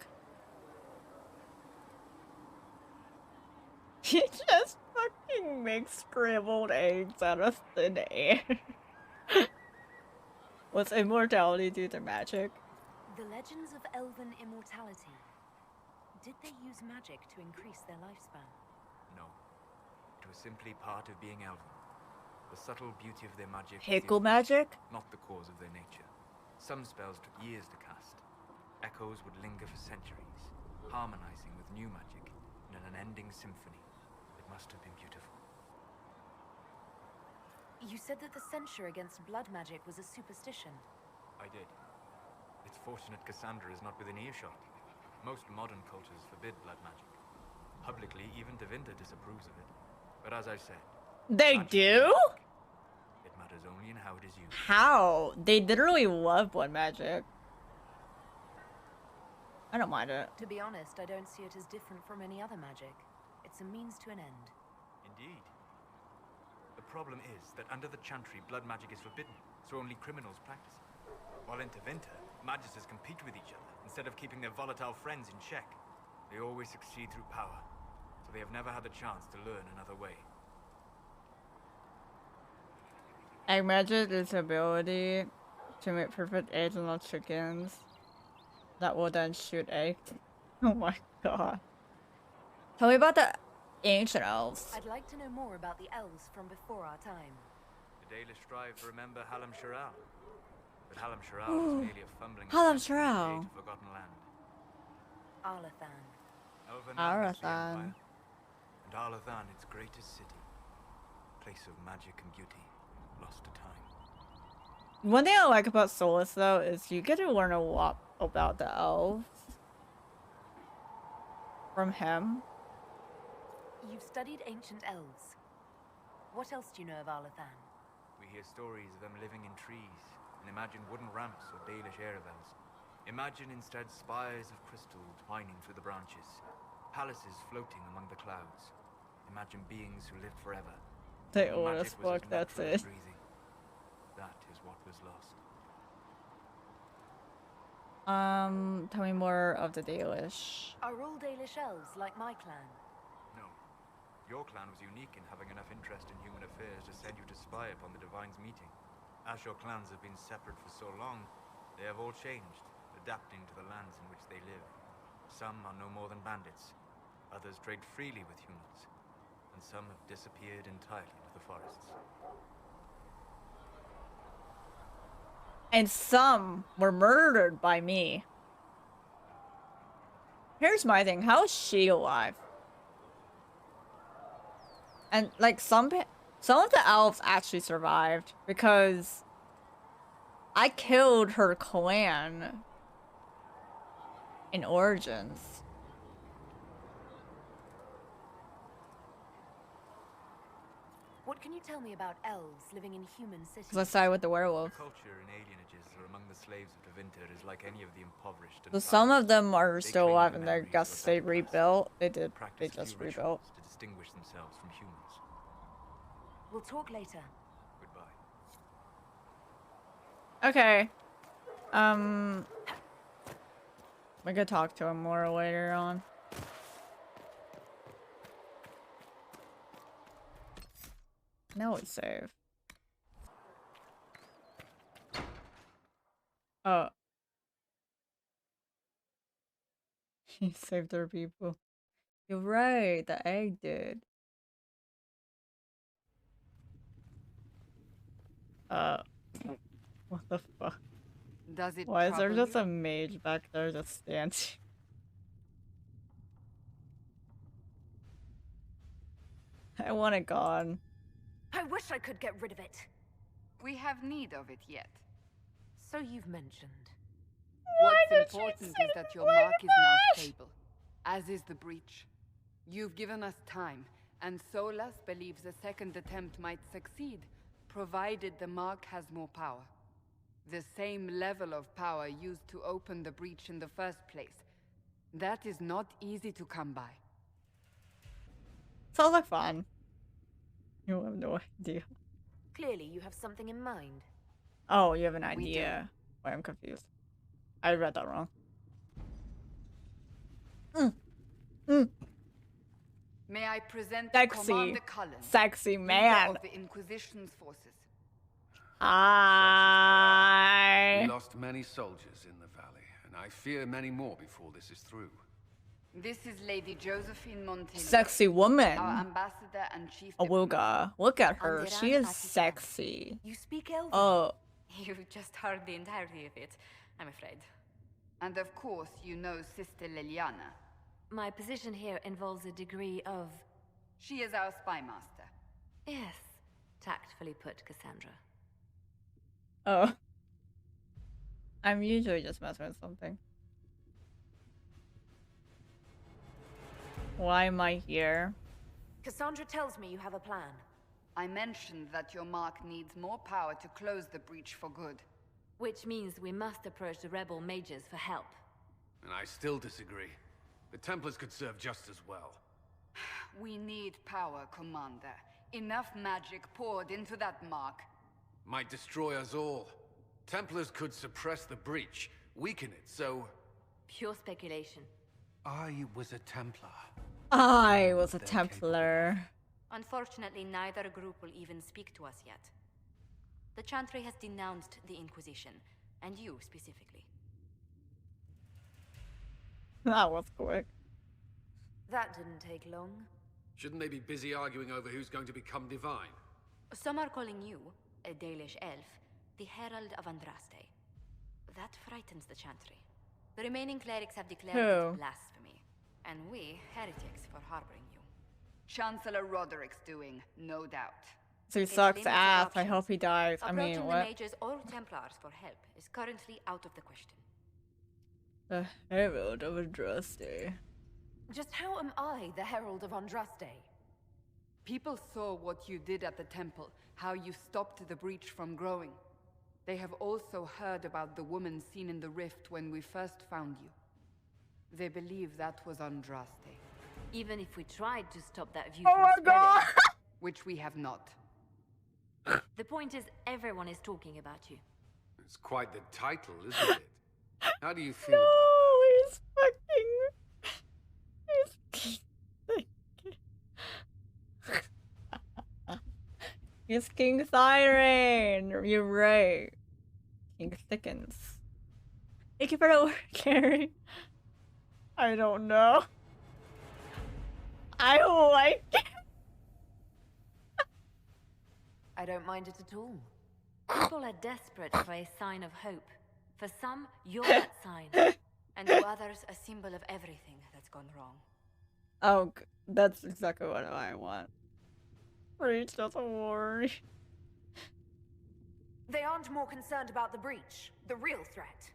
Speaker 1: He just fucking makes scrambled eggs out of thin air. What's immortality due to magic?
Speaker 3: The legends of elven immortality. Did they use magic to increase their lifespan?
Speaker 9: No. It was simply part of being elven. The subtle beauty of their magic was
Speaker 1: Pickle
Speaker 9: the
Speaker 1: magic?
Speaker 9: not the cause of their nature. Some spells took years to cast. Echoes would linger for centuries, harmonizing with new magic in an unending symphony. It must have been beautiful.
Speaker 3: You said that the censure against blood magic was a superstition.
Speaker 9: I did. It's fortunate Cassandra is not within earshot. Most modern cultures forbid blood magic. Publicly, even Devinter disapproves of it. But as I said,
Speaker 1: They do?
Speaker 9: it matters only in how it is used.
Speaker 1: How? They literally love blood magic. I don't mind it.
Speaker 3: To be honest, I don't see it as different from any other magic. It's a means to an end.
Speaker 9: Indeed. The problem is that under the Chantry, blood magic is forbidden, so only criminals practice it. While in Tevinter, magisters compete with each other instead of keeping their volatile friends in check. They always succeed through power, so they have never had the chance to learn another way.
Speaker 1: Egg magic is ability to make perfect eggs on chickens that will then shoot eggs. Oh my god. Tell me about the ancient elves.
Speaker 3: I'd like to know more about the elves from before our time.
Speaker 9: The Dalish strive to remember Hallam Sharal. But Hallam Sharal is merely a fumbling
Speaker 1: Hallam
Speaker 9: attempt to
Speaker 1: Sharal.
Speaker 9: create a forgotten land.
Speaker 3: Arlathan.
Speaker 9: Elven
Speaker 1: Arlathan.
Speaker 9: Empire, and Arlathan, its greatest city. Place of magic and beauty, lost to time.
Speaker 1: One thing I like about Solus though is you get to learn a lot about the elves from him.
Speaker 3: You've studied ancient elves. What else do you know of Arlathan?
Speaker 9: We hear stories of them living in trees, and imagine wooden ramps or Dalish aeravels. Imagine instead spires of crystal twining through the branches, palaces floating among the clouds. Imagine beings who lived forever.
Speaker 1: They
Speaker 9: Magic
Speaker 1: old as
Speaker 9: was
Speaker 1: fuck, that's
Speaker 9: natural as
Speaker 1: it.
Speaker 9: breathing. That is what was lost.
Speaker 1: Tell me more of the Dalish.
Speaker 3: Are all Dalish elves like my clan?
Speaker 9: No. Your clan was unique in having enough interest in human affairs to send you to spy upon the Divine's meeting. As your clans have been separate for so long, they have all changed, adapting to the lands in which they live. Some are no more than bandits, others trade freely with humans, and some have disappeared entirely into the forests.
Speaker 1: And some were murdered by me. Here's my thing. How is she alive? And like some of the elves actually survived because I killed her clan in Origins.
Speaker 3: What can you tell me about elves living in human cities?
Speaker 1: Let's start with the werewolf.
Speaker 9: Culture in alienages or among the slaves of Tevinter is like any of the impoverished.
Speaker 1: So some of them are still alive, and I guess they rebuilt. They just rebuilt.
Speaker 9: To distinguish themselves from humans.
Speaker 3: We'll talk later.
Speaker 9: Goodbye.
Speaker 1: Okay. We could talk to him more later on. Now it's save. Oh. He saved their people. You're right, the egg did. What the fuck?
Speaker 6: Does it
Speaker 1: Why is there
Speaker 6: trouble
Speaker 1: just a mage back there just standing? I want it gone.
Speaker 3: I wish I could get rid of it.
Speaker 6: We have need of it yet.
Speaker 3: So you've mentioned.
Speaker 6: What's important is that your mark is now stable, as is the breach. You've given us time, and Solas believes a second attempt might succeed, provided the mark has more power. The same level of power used to open the breach in the first place. That is not easy to come by.
Speaker 1: Sounds like fun. You have no idea.
Speaker 3: Clearly, you have something in mind.
Speaker 1: Oh, you have an idea. Wait, I'm confused. I read that wrong.
Speaker 6: May I present
Speaker 1: Sexy.
Speaker 6: Commander Cullen,
Speaker 1: Sexy man.
Speaker 6: leader of the Inquisition's forces.
Speaker 8: We
Speaker 1: Hi.
Speaker 8: lost many soldiers in the valley, and I fear many more before this is through.
Speaker 6: This is Lady Josephine Montenegro,
Speaker 1: Sexy woman.
Speaker 6: our ambassador and chief
Speaker 1: Awuga. Look at her. She is sexy.
Speaker 3: You speak Elven?
Speaker 1: Oh.
Speaker 7: You've just heard the entirety of it, I'm afraid.
Speaker 6: And of course, you know Sister Liliana.
Speaker 7: My position here involves a degree of...
Speaker 6: She is our spy master.
Speaker 7: Yes, tactfully put, Cassandra.
Speaker 1: Oh. I'm usually just messing with something. Why am I here?
Speaker 3: Cassandra tells me you have a plan.
Speaker 6: I mentioned that your mark needs more power to close the breach for good.
Speaker 7: Which means we must approach the rebel mages for help.
Speaker 8: And I still disagree. The Templars could serve just as well.
Speaker 6: We need power, Commander. Enough magic poured into that mark.
Speaker 8: Might destroy us all. Templars could suppress the breach, weaken it, so...
Speaker 7: Pure speculation.
Speaker 8: I was a Templar.
Speaker 1: I was a Templar.
Speaker 7: Unfortunately, neither group will even speak to us yet. The Chantry has denounced the Inquisition, and you specifically.
Speaker 1: That was quick.
Speaker 3: That didn't take long.
Speaker 8: Shouldn't they be busy arguing over who's going to become divine?
Speaker 7: Some are calling you, a Dalish elf, the Herald of Andraste. That frightens the Chantry. The remaining clerics have declared it blasphemy, and we, heretics, for harboring you.
Speaker 6: Chancellor Roderick's doing, no doubt.
Speaker 1: So he sucks ass. I hope he dies. I mean,
Speaker 7: Approaching
Speaker 1: what?
Speaker 7: the mages or Templars for help is currently out of the question.
Speaker 1: The Herald of Andraste.
Speaker 3: Just how am I the Herald of Andraste?
Speaker 6: People saw what you did at the temple, how you stopped the breach from growing. They have also heard about the woman seen in the rift when we first found you. They believe that was Andraste.
Speaker 7: Even if we tried to stop that view
Speaker 1: Oh
Speaker 7: from
Speaker 1: my
Speaker 7: spreading.
Speaker 1: god!
Speaker 6: Which we have not.
Speaker 7: The point is, everyone is talking about you.
Speaker 8: It's quite the title, isn't it? How do you feel
Speaker 1: No,
Speaker 8: about
Speaker 1: he's fucking... He's King Siren! You're right. King Thickens. Thank you for the work, Carrie. I don't know. I like it.
Speaker 3: I don't mind it at all.
Speaker 7: People are desperate for a sign of hope. For some, you're that sign.
Speaker 2: And to others, a symbol of everything that's gone wrong.
Speaker 1: Oh, that's exactly what I want. Breach doesn't worry.
Speaker 3: They aren't more concerned about the breach, the real threat.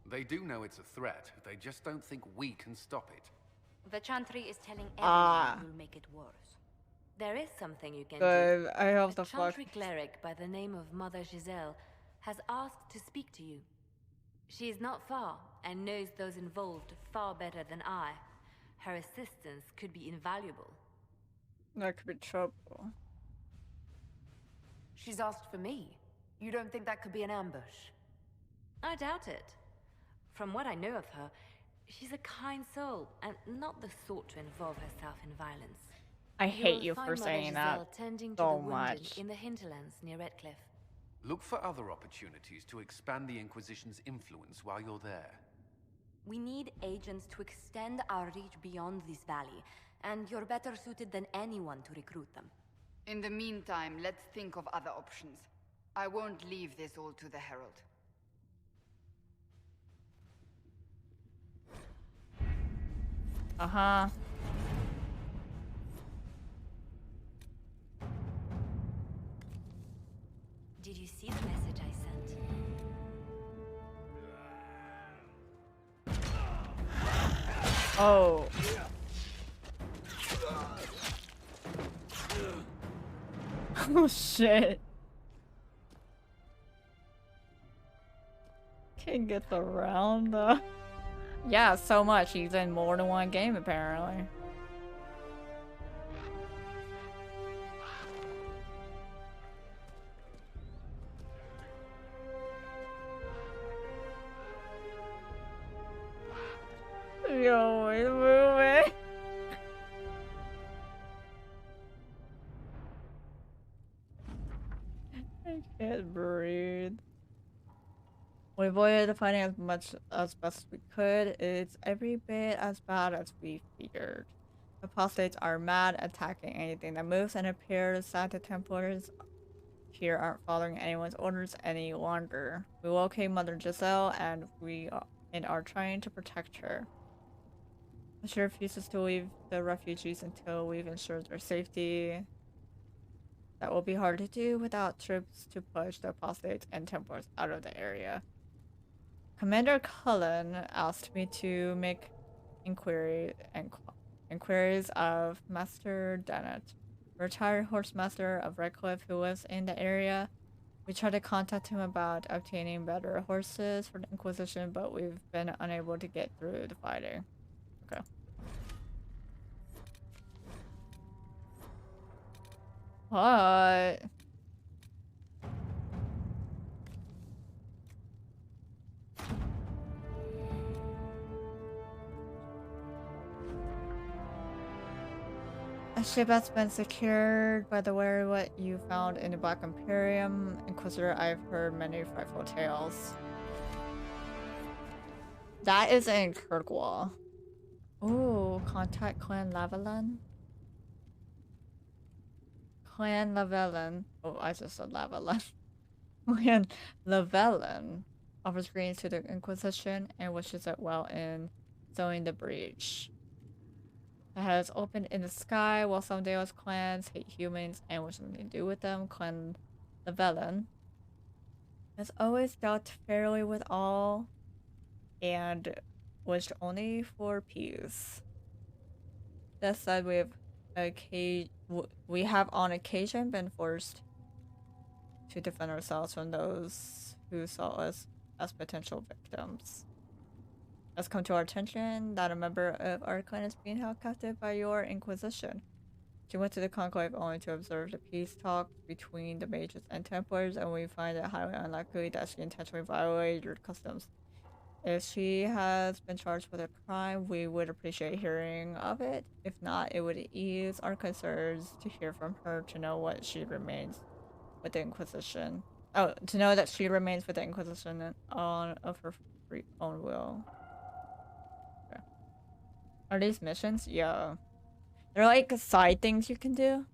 Speaker 14: They do know it's a threat, they just don't think we can stop it.
Speaker 2: The Chantry is telling everyone you'll make it worse.
Speaker 7: There is something you can
Speaker 1: Good.
Speaker 7: do.
Speaker 1: I have
Speaker 7: A
Speaker 1: the fuck.
Speaker 7: Chantry cleric by the name of Mother Giselle has asked to speak to you. She is not far and knows those involved far better than I. Her assistance could be invaluable.
Speaker 1: That could be trouble.
Speaker 3: She's asked for me. You don't think that could be an ambush?
Speaker 7: I doubt it. From what I know of her, she's a kind soul and not the sort to involve herself in violence.
Speaker 1: I hate you
Speaker 7: will
Speaker 1: for
Speaker 7: find Mother
Speaker 1: saying that
Speaker 7: Giselle tending to
Speaker 1: so
Speaker 7: the wounded
Speaker 1: much.
Speaker 7: in the hinterlands near Redcliffe.
Speaker 14: Look for other opportunities to expand the Inquisition's influence while you're there.
Speaker 2: We need agents to extend our reach beyond this valley, and you're better suited than anyone to recruit them.
Speaker 6: In the meantime, let's think of other options. I won't leave this all to the Herald.
Speaker 1: Uh-huh.
Speaker 7: Did you see the message I sent?
Speaker 1: Oh. Oh shit. King gets around though. Yeah, so much. He's in more than one game apparently. Yo, wait a minute. I can't breathe. We avoided the fighting as much as best we could. It's every bit as bad as we feared. The apostates are mad, attacking anything that moves, and appears that the Templars here aren't following anyone's orders any longer. We locate Mother Giselle, and are trying to protect her. She refuses to leave the refugees until we've ensured their safety. That will be hard to do without troops to push the apostates and Templars out of the area. Commander Cullen asked me to make inquiries of Master Dennett, a retired horsemaster of Redcliffe who lives in the area. We tried to contact him about obtaining better horses for the Inquisition, but we've been unable to get through the fighting. Okay. What? A ship has been secured by the way what you found in the Black Imperium. Inquisitor, I've heard many frightful tales. That is in Kirkwall. Ooh, contact Clan Lavalin. Clan Lavalin. Oh, I just said Lavalin. Clan Lavalin offers greetings to the Inquisition and wishes it well in sowing the breach. It has opened in the sky while some Deus clans hate humans and wish nothing to do with them. Clan Lavalin has always dealt fairly with all and wished only for peace. That said, we have on occasion been forced to defend ourselves from those who saw us as potential victims. It has come to our attention that a member of our clan is being held captive by your Inquisition. She went to the Conclave only to observe the peace talks between the mages and Templars, and we find it highly unlikely that she intentionally violated your customs. If she has been charged with a crime, we would appreciate hearing of it. If not, it would ease our concerns to hear from her to know what she remains with the Inquisition. Oh, to know that she remains with the Inquisition of her free own will. Okay. Are these missions? Yeah. They're like side things you can do.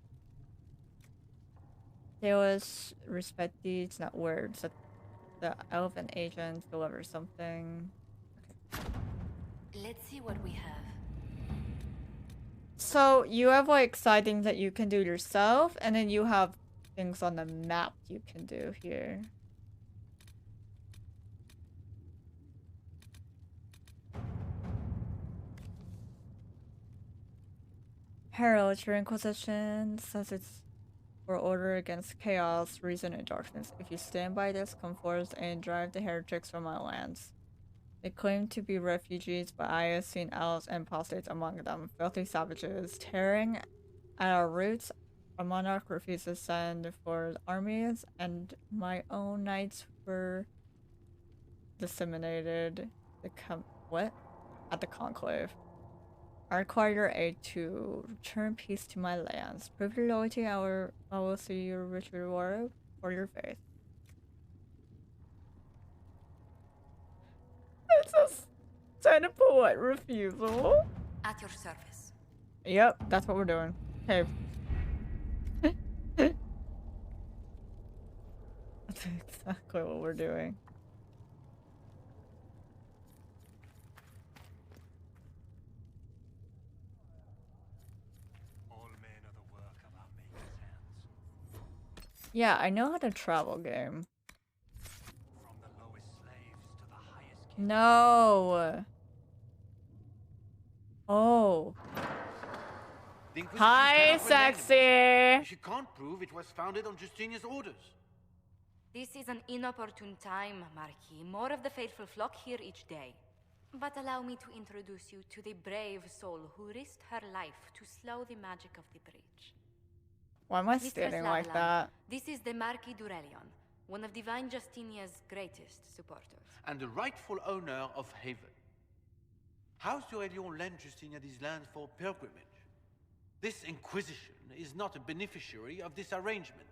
Speaker 1: There was respect deeds, not words. The elven agents deliver something. Okay.
Speaker 7: Let's see what we have.
Speaker 1: So you have like side things that you can do yourself, and then you have things on the map you can do here. Herald, your Inquisition says it's for order against chaos, reason, and darkness. If you stand by this, come forth and drive the heretics from my lands. They claim to be refugees, but I have seen elves and apostates among them, filthy savages, tearing at our roots. A monarch refuses to send for armies, and my own knights were disseminated. What? At the conclave. I require your aid to return peace to my lands. Prove your loyalty, I will see your rich reward for your faith. It's a sign of polite refusal.
Speaker 7: At your service.
Speaker 1: Yep, that's what we're doing. Okay. That's exactly what we're doing. Yeah, I know how to travel game. No. Oh. Hi, sexy.
Speaker 15: She can't prove it was founded on Justinia's orders.
Speaker 16: This is an inopportune time, Marquis. More of the faithful flock here each day. But allow me to introduce you to the brave soul who risked her life to slow the magic of the breach.
Speaker 1: Why am I standing like that?
Speaker 16: This is the Marquis d'Aurelion, one of Divine Justinia's greatest supporters.
Speaker 15: And the rightful owner of Haven. House d'Aurelion lent Justinia these lands for pilgrimage. This Inquisition is not a beneficiary of this arrangement.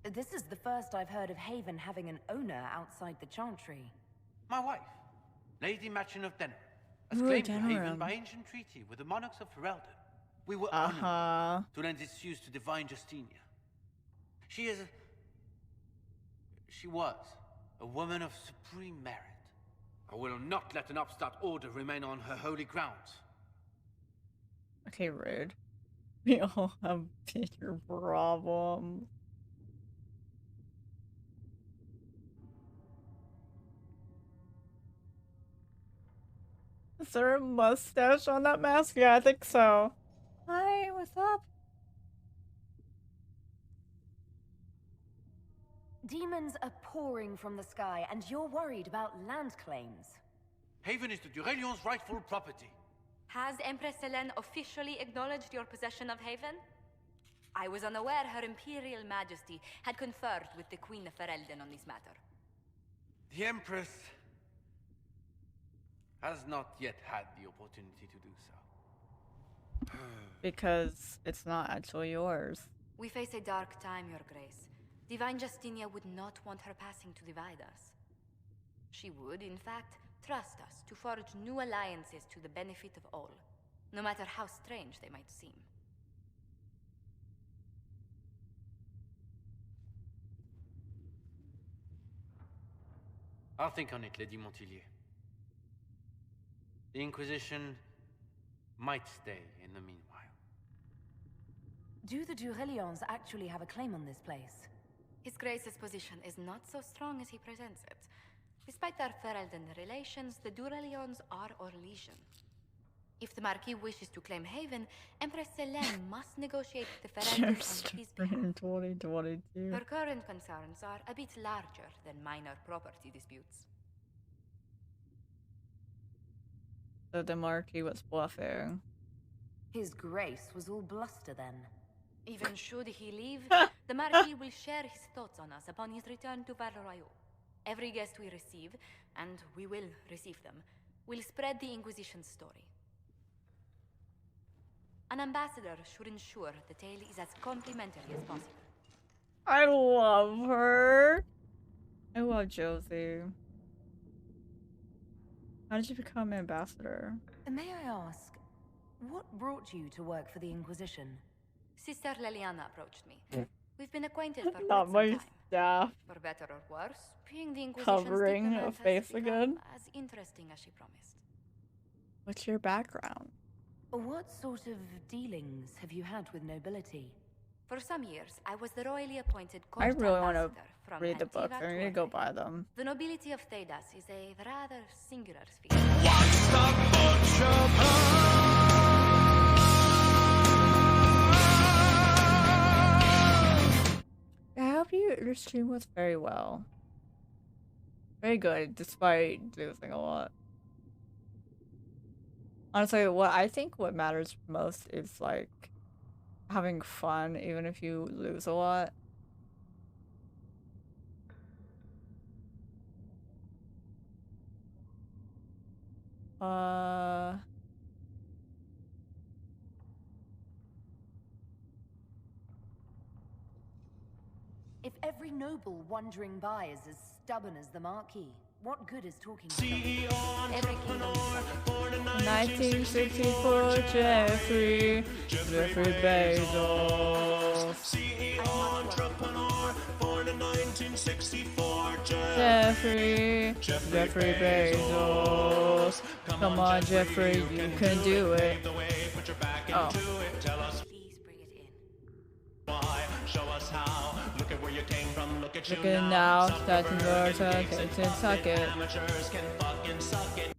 Speaker 3: This is the first I've heard of Haven having an owner outside the Chantry.
Speaker 15: My wife, Lady Machin of Denham, has claimed to Haven by ancient treaty with the monarchs of Ferelden. We were honored to lend its use to Divine Justinia. She was a woman of supreme merit. I will not let an upstart order remain on her holy grounds.
Speaker 1: Okay, rude. We all have bigger problems. Is there a mustache on that mask? Yeah, I think so. Hi, what's up?
Speaker 3: Demons are pouring from the sky, and you're worried about land claims.
Speaker 15: Haven is the d'Aurelion's rightful property.
Speaker 16: Has Empress Selene officially acknowledged your possession of Haven? I was unaware Her Imperial Majesty had conferred with the Queen of Ferelden on this matter.
Speaker 15: The Empress has not yet had the opportunity to do so.
Speaker 1: Because it's not actually yours.
Speaker 16: We face a dark time, Your Grace. Divine Justinia would not want her passing to divide us. She would, in fact, trust us to forge new alliances to the benefit of all, no matter how strange they might seem.
Speaker 15: I'll think on it, Lady Montillier. The Inquisition might stay in the meanwhile.
Speaker 3: Do the d'Aurelions actually have a claim on this place?
Speaker 16: His Grace's position is not so strong as he presents it. Despite their Ferelden relations, the d'Aurelions are Orlesian. If the Marquis wishes to claim Haven, Empress Selene must negotiate with the Ferelden on his behalf.
Speaker 1: 2022.
Speaker 16: Her current concerns are a bit larger than minor property disputes.
Speaker 1: So the Marquis was bluffing.
Speaker 3: His Grace was all bluster then.
Speaker 16: Even should he leave, the Marquis will share his thoughts on us upon his return to Val Royeaux. Every guest we receive, and we will receive them, will spread the Inquisition's story. An ambassador should ensure the tale is as complimentary as possible.
Speaker 1: I love her. I love Josie. How did you become ambassador?
Speaker 3: May I ask, what brought you to work for the Inquisition?
Speaker 16: Sister Leliana approached me. We've been acquainted for
Speaker 1: Not
Speaker 16: quite some
Speaker 1: my
Speaker 16: time.
Speaker 1: staff.
Speaker 16: For better or worse, being the Inquisition's
Speaker 1: Covering a
Speaker 16: diplomat
Speaker 1: face
Speaker 16: has become
Speaker 1: again.
Speaker 16: as interesting as she promised.
Speaker 1: What's your background?
Speaker 3: What sort of dealings have you had with nobility?
Speaker 16: For some years, I was the royally appointed court
Speaker 1: I really want to
Speaker 16: ambassador from
Speaker 1: read the books.
Speaker 16: Antiva
Speaker 1: I need to go buy them.
Speaker 16: The nobility of Thedas is a rather singular species.
Speaker 1: I hope your stream was very well. Very good, despite losing a lot. Honestly, what matters most is like having fun, even if you lose a lot.
Speaker 3: If every noble wandering by is as stubborn as the Marquis, what good is talking to every kingdom?
Speaker 1: 1964, Jeffrey Bezos.
Speaker 17: CEO entrepreneur, born in 1964,
Speaker 1: Jeffrey Bezos. Come on, Jeffrey, you can do it. Oh.
Speaker 2: Please bring it in.
Speaker 17: Why? Show us how. Look at where you came from. Look at you
Speaker 1: now. That's more suck it.
Speaker 17: Amateurs can fucking suck it.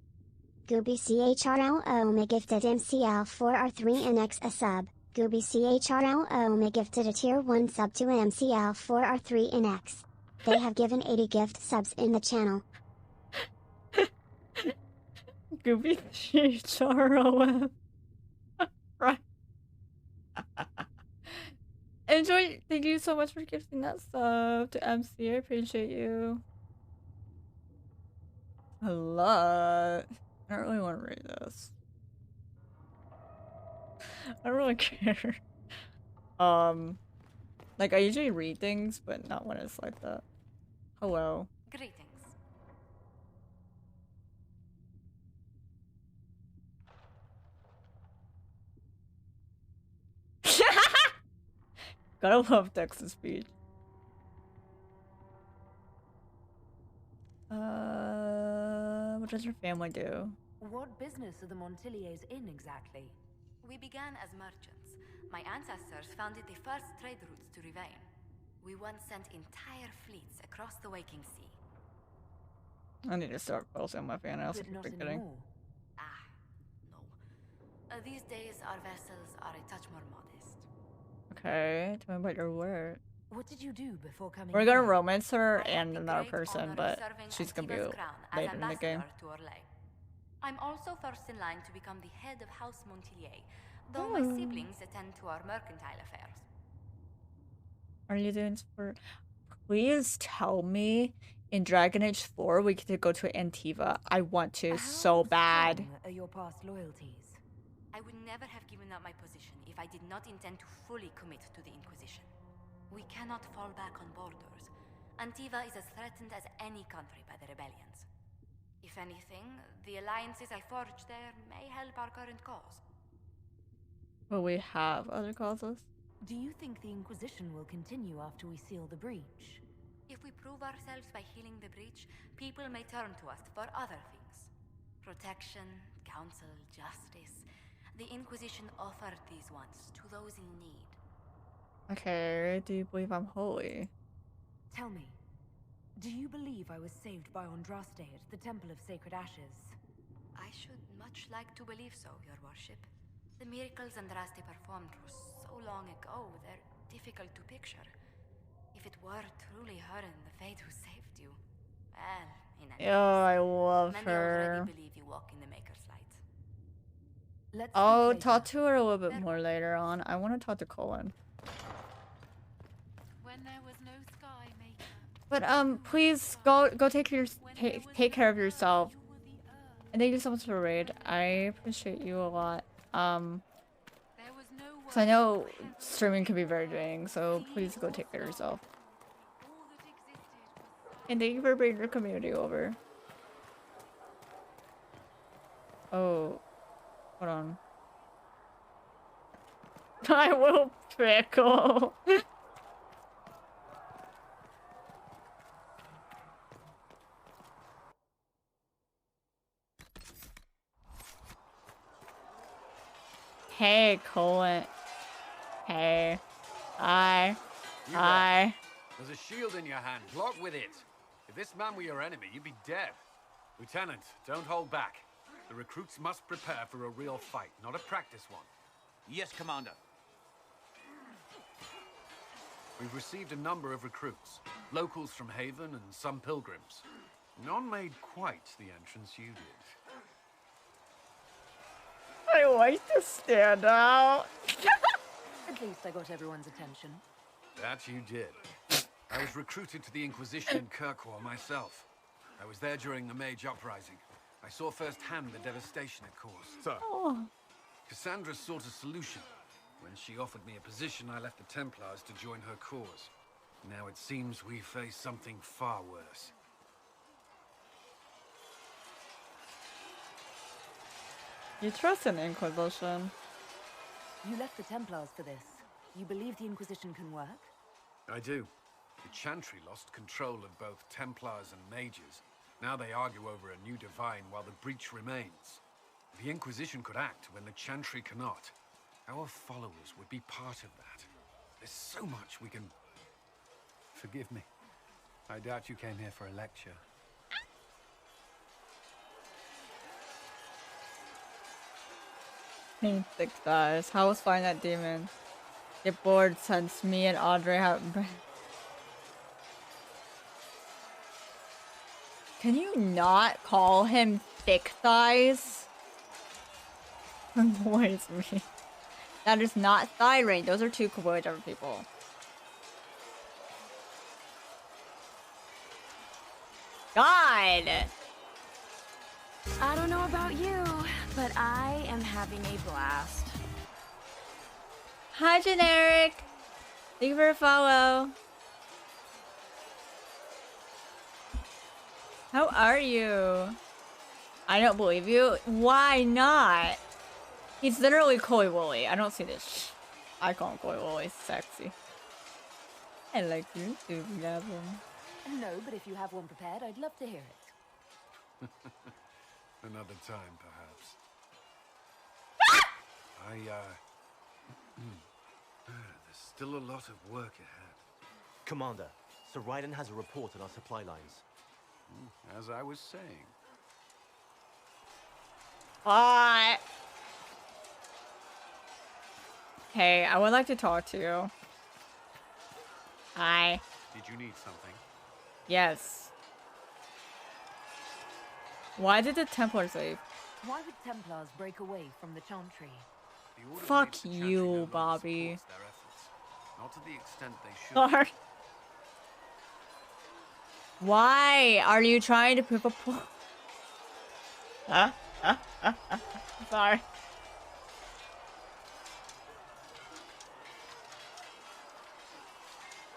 Speaker 18: Gooby CHRLO may gifted MCL4R3NX a sub. Gooby CHRLO may gifted a tier 1 sub to MCL4R3NX. They have given 80 gift subs in the channel.
Speaker 1: Gooby CHRLO. Right. Enjoy. Thank you so much for gifting that sub to MC. I appreciate you a lot. I don't really want to read this. I don't really care. Like I usually read things, but not when it's like that. Hello.
Speaker 16: Greetings.
Speaker 1: Gotta love Texas speech. What does your family do?
Speaker 3: What business are the Montiliers in exactly?
Speaker 16: We began as merchants. My ancestors founded the first trade routes to Rivain. We once sent entire fleets across the waking sea.
Speaker 1: I need to start posting on my fan. I also keep forgetting.
Speaker 16: No. These days, our vessels are a touch more modest.
Speaker 1: Okay, tell me about your work.
Speaker 3: What did you do before coming?
Speaker 1: We're gonna romance her and another person, but she's gonna be later in the game.
Speaker 16: I'm also first in line to become the head of House Montilier, though my siblings attend to our mercantile affairs.
Speaker 1: Are you doing for? Please tell me in Dragon Age 4 we get to go to Antiva. I want to so bad.
Speaker 3: How strong are your past loyalties?
Speaker 16: I would never have given up my position if I did not intend to fully commit to the Inquisition. We cannot fall back on borders. Antiva is as threatened as any country by the rebellions. If anything, the alliances I forged there may help our current cause.
Speaker 1: Will we have other causes?
Speaker 3: Do you think the Inquisition will continue after we seal the breach?
Speaker 16: If we prove ourselves by healing the breach, people may turn to us for other things. Protection, counsel, justice. The Inquisition offered these once to those in need.
Speaker 1: Okay, do you believe I'm holy?
Speaker 3: Tell me, do you believe I was saved by Andraste at the Temple of Sacred Ashes?
Speaker 16: I should much like to believe so, Your Worship. The miracles Andraste performed were so long ago, they're difficult to picture. If it were truly her and the Fate who saved you, well, in any case,
Speaker 1: I love
Speaker 16: many
Speaker 1: her.
Speaker 16: already believe you walk in the Maker's light.
Speaker 1: I'll talk to her a little bit more later on. I want to talk to Cullen.
Speaker 7: When there was no sky maker.
Speaker 1: But please go take care of yourself. And thank you so much for the raid. I appreciate you a lot. Cause I know streaming can be very draining, so please go take care of yourself. And thank you for bringing your community over. Oh, hold on. I will pickle. Hey, Cullen. Hey. Hi. Hi.
Speaker 14: There's a shield in your hand. Block with it. If this man were your enemy, you'd be dead. Lieutenant, don't hold back. The recruits must prepare for a real fight, not a practice one.
Speaker 15: Yes, Commander.
Speaker 14: We've received a number of recruits. Locals from Haven and some pilgrims. None made quite the entrance you did.
Speaker 1: I like to stand out.
Speaker 3: At least I got everyone's attention.
Speaker 14: That you did. I was recruited to the Inquisition in Kirkwall myself. I was there during the Mage Uprising. I saw firsthand the devastation it caused.
Speaker 12: Sir.
Speaker 1: Oh.
Speaker 14: Cassandra sought a solution. When she offered me a position, I left the Templars to join her cause. Now it seems we face something far worse.
Speaker 1: You trust an Inquisition?
Speaker 3: You left the Templars for this. You believe the Inquisition can work?
Speaker 14: I do. The Chantry lost control of both Templars and Mages. Now they argue over a new divine while the breach remains. The Inquisition could act when the Chantry cannot. Our followers would be part of that. There's so much we can... Forgive me. I doubt you came here for a lecture.
Speaker 1: Thick thighs. How was finding that demon? Get bored since me and Audrey have... Can you not call him thick thighs? Annoys me. That is not thyroid. Those are two completely different people. God!
Speaker 19: I don't know about you, but I am having a blast.
Speaker 1: Hi, Generic! Thank you for a follow. How are you? I don't believe you. Why not? He's literally Coy Wooly. I don't see this. I call him Coy Wooly. Sexy. I like you too, if you have one.
Speaker 3: No, but if you have one prepared, I'd love to hear it.
Speaker 14: Another time, perhaps. There's still a lot of work ahead.
Speaker 10: Commander, Sir Raiden has a report on our supply lines.
Speaker 14: As I was saying.
Speaker 1: What? Hey, I would like to talk to you. Hi.
Speaker 14: Did you need something?
Speaker 1: Yes. Why did the Templars leave?
Speaker 3: Why would Templars break away from the Chantry?
Speaker 1: Fuck you, Bobby.
Speaker 14: Not to the extent they should.
Speaker 1: Sorry. Why are you trying to prove a point? Sorry.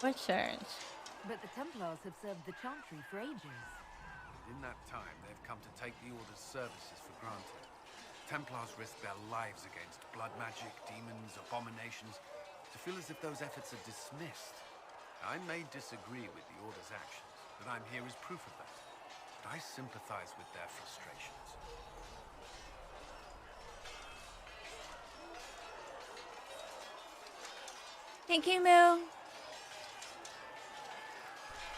Speaker 1: What changed?
Speaker 3: But the Templars have served the Chantry for ages.
Speaker 14: In that time, they've come to take the Order's services for granted. Templars risk their lives against blood magic, demons, abominations, to feel as if those efforts are dismissed. I may disagree with the Order's actions, but I'm here as proof of that. But I sympathize with their frustrations.
Speaker 1: Thank you, Moo.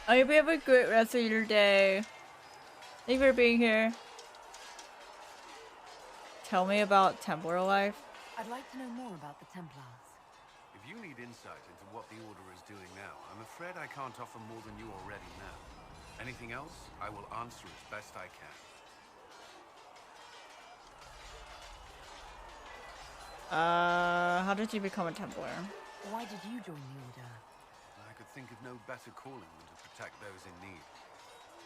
Speaker 1: I hope you have a great rest of your day. Thank you for being here. Tell me about Templar life.
Speaker 3: I'd like to know more about the Templars.
Speaker 14: If you need insight into what the Order is doing now, I'm afraid I can't offer more than you already know. Anything else, I will answer as best I can.
Speaker 1: How did you become a Templar?
Speaker 3: Why did you join the Order?
Speaker 14: I could think of no better calling than to protect those in need.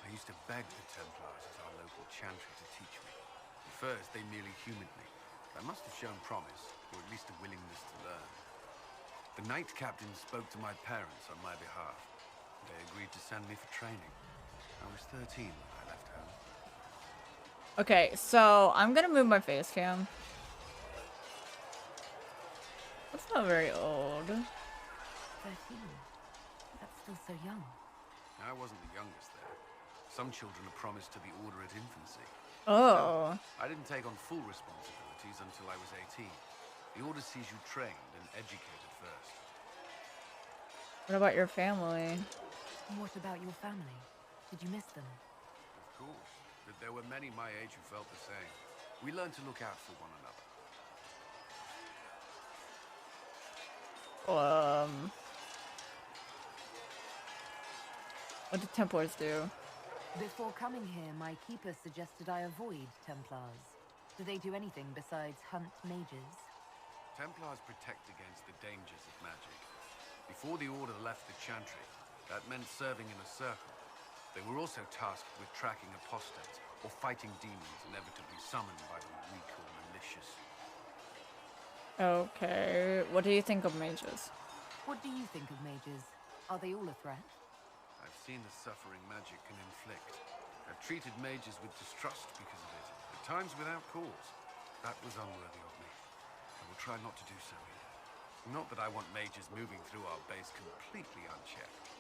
Speaker 14: I used to beg the Templars at our local chantry to teach me. At first, they merely humored me. I must have shown promise, or at least a willingness to learn. The Knight Captain spoke to my parents on my behalf. They agreed to send me for training. I was 13 when I left home.
Speaker 1: Okay, so I'm gonna move my face cam. That's not very old.
Speaker 3: 13. That's still so young.
Speaker 14: I wasn't the youngest there. Some children are promised to the Order at infancy.
Speaker 1: Oh.
Speaker 14: Still, I didn't take on full responsibilities until I was 18. The Order sees you trained and educated first.
Speaker 1: What about your family?
Speaker 3: What about your family? Did you miss them?
Speaker 14: Of course, but there were many my age who felt the same. We learned to look out for one another.
Speaker 1: What did Templars do?
Speaker 3: Before coming here, my keeper suggested I avoid Templars. Do they do anything besides hunt mages?
Speaker 14: Templars protect against the dangers of magic. Before the Order left the Chantry, that meant serving in a circle. They were also tasked with tracking apostates or fighting demons inevitably summoned by the weak or malicious.
Speaker 1: Okay, what do you think of mages?
Speaker 3: What do you think of mages? Are they all a threat?
Speaker 14: I've seen the suffering magic can inflict. I've treated mages with distrust because of it, at times without cause. That was unworthy of me. I will try not to do so here. Not that I want mages moving through our base completely unchecked.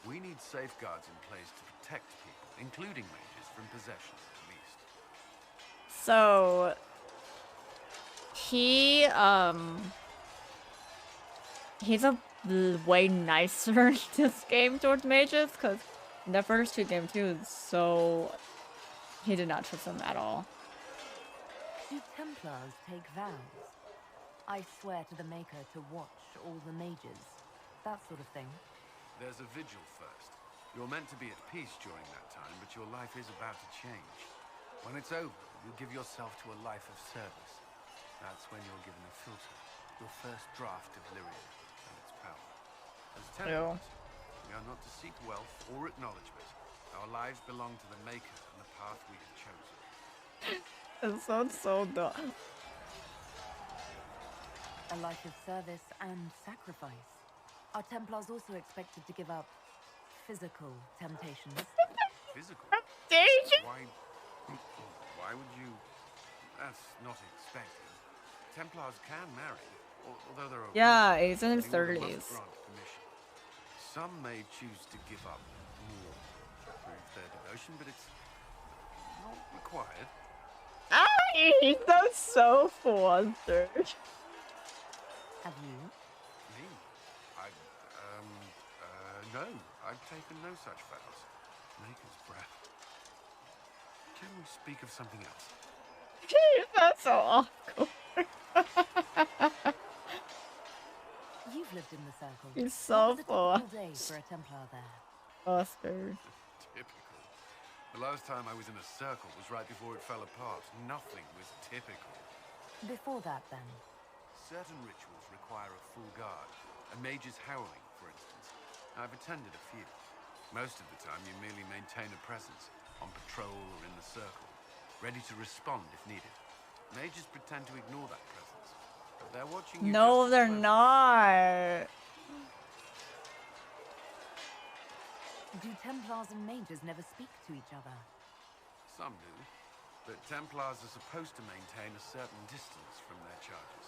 Speaker 14: We need safeguards in place to protect people, including mages, from possession, at least.
Speaker 1: So he's a way nicer in this game towards mages, because in the first two games he did not trust them at all.
Speaker 3: Do Templars take vows? I swear to the Maker to watch all the mages. That sort of thing.
Speaker 14: There's a vigil first. You're meant to be at peace during that time, but your life is about to change. When it's over, you give yourself to a life of service. That's when you're given a filter, your first draft of Lyria and its power. As Templars, we are not to seek wealth or acknowledgement. Our lives belong to the Maker and the path we have chosen.
Speaker 1: It sounds so dumb.
Speaker 3: A life of service and sacrifice. Are Templars also expected to give up physical temptations?
Speaker 14: Physical?
Speaker 1: Danger?
Speaker 14: Why would you? That's not expected. Templars can marry, although there are...
Speaker 1: Yeah, he's in his 30s.
Speaker 14: Some may choose to give up more to prove their devotion, but it's not required.
Speaker 1: He sounds so flustered.
Speaker 3: Have you?
Speaker 14: Me? No. I've taken no such vows. Maker's breath. Can we speak of something else?
Speaker 1: That's so awkward.
Speaker 3: You've lived in the circle.
Speaker 1: He's so
Speaker 3: What was a typical day for a Templar there?
Speaker 1: Flustered.
Speaker 14: Typical. The last time I was in a circle was right before it fell apart. Nothing was typical.
Speaker 3: Before that, then?
Speaker 14: Certain rituals require a full guard. A mage's howling, for instance. I've attended a few. Most of the time, you merely maintain a presence, on patrol or in the circle, ready to respond if needed. Mages pretend to ignore that presence, but they're watching you.
Speaker 1: No, they're not.
Speaker 3: Do Templars and mages never speak to each other?
Speaker 14: Some do, but Templars are supposed to maintain a certain distance from their charges.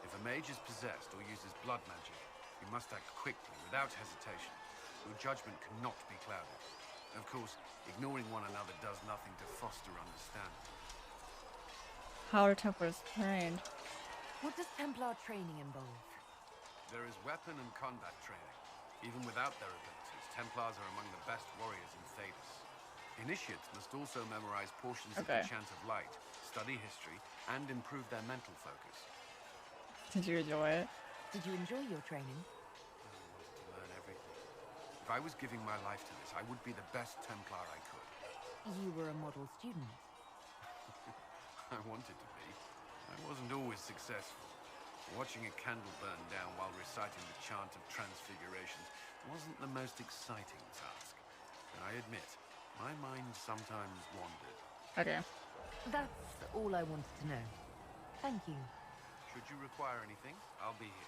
Speaker 14: If a mage is possessed or uses blood magic, you must act quickly, without hesitation. Your judgment cannot be clouded. Of course, ignoring one another does nothing to foster understanding.
Speaker 1: How are Templars trained?
Speaker 3: What does Templar training involve?
Speaker 14: There is weapon and combat training. Even without their abilities, Templars are among the best warriors in Thedas. Initiates must also memorize portions of the Chant of Light, study history, and improve their mental focus.
Speaker 1: Did you enjoy it?
Speaker 3: Did you enjoy your training?
Speaker 14: I wanted to learn everything. If I was giving my life to this, I would be the best Templar I could.
Speaker 3: You were a model student.
Speaker 14: I wanted to be. I wasn't always successful. Watching a candle burn down while reciting the Chant of Transfigurations wasn't the most exciting task. And I admit, my mind sometimes wandered.
Speaker 1: Okay.
Speaker 3: That's all I wanted to know. Thank you.
Speaker 14: Should you require anything, I'll be here.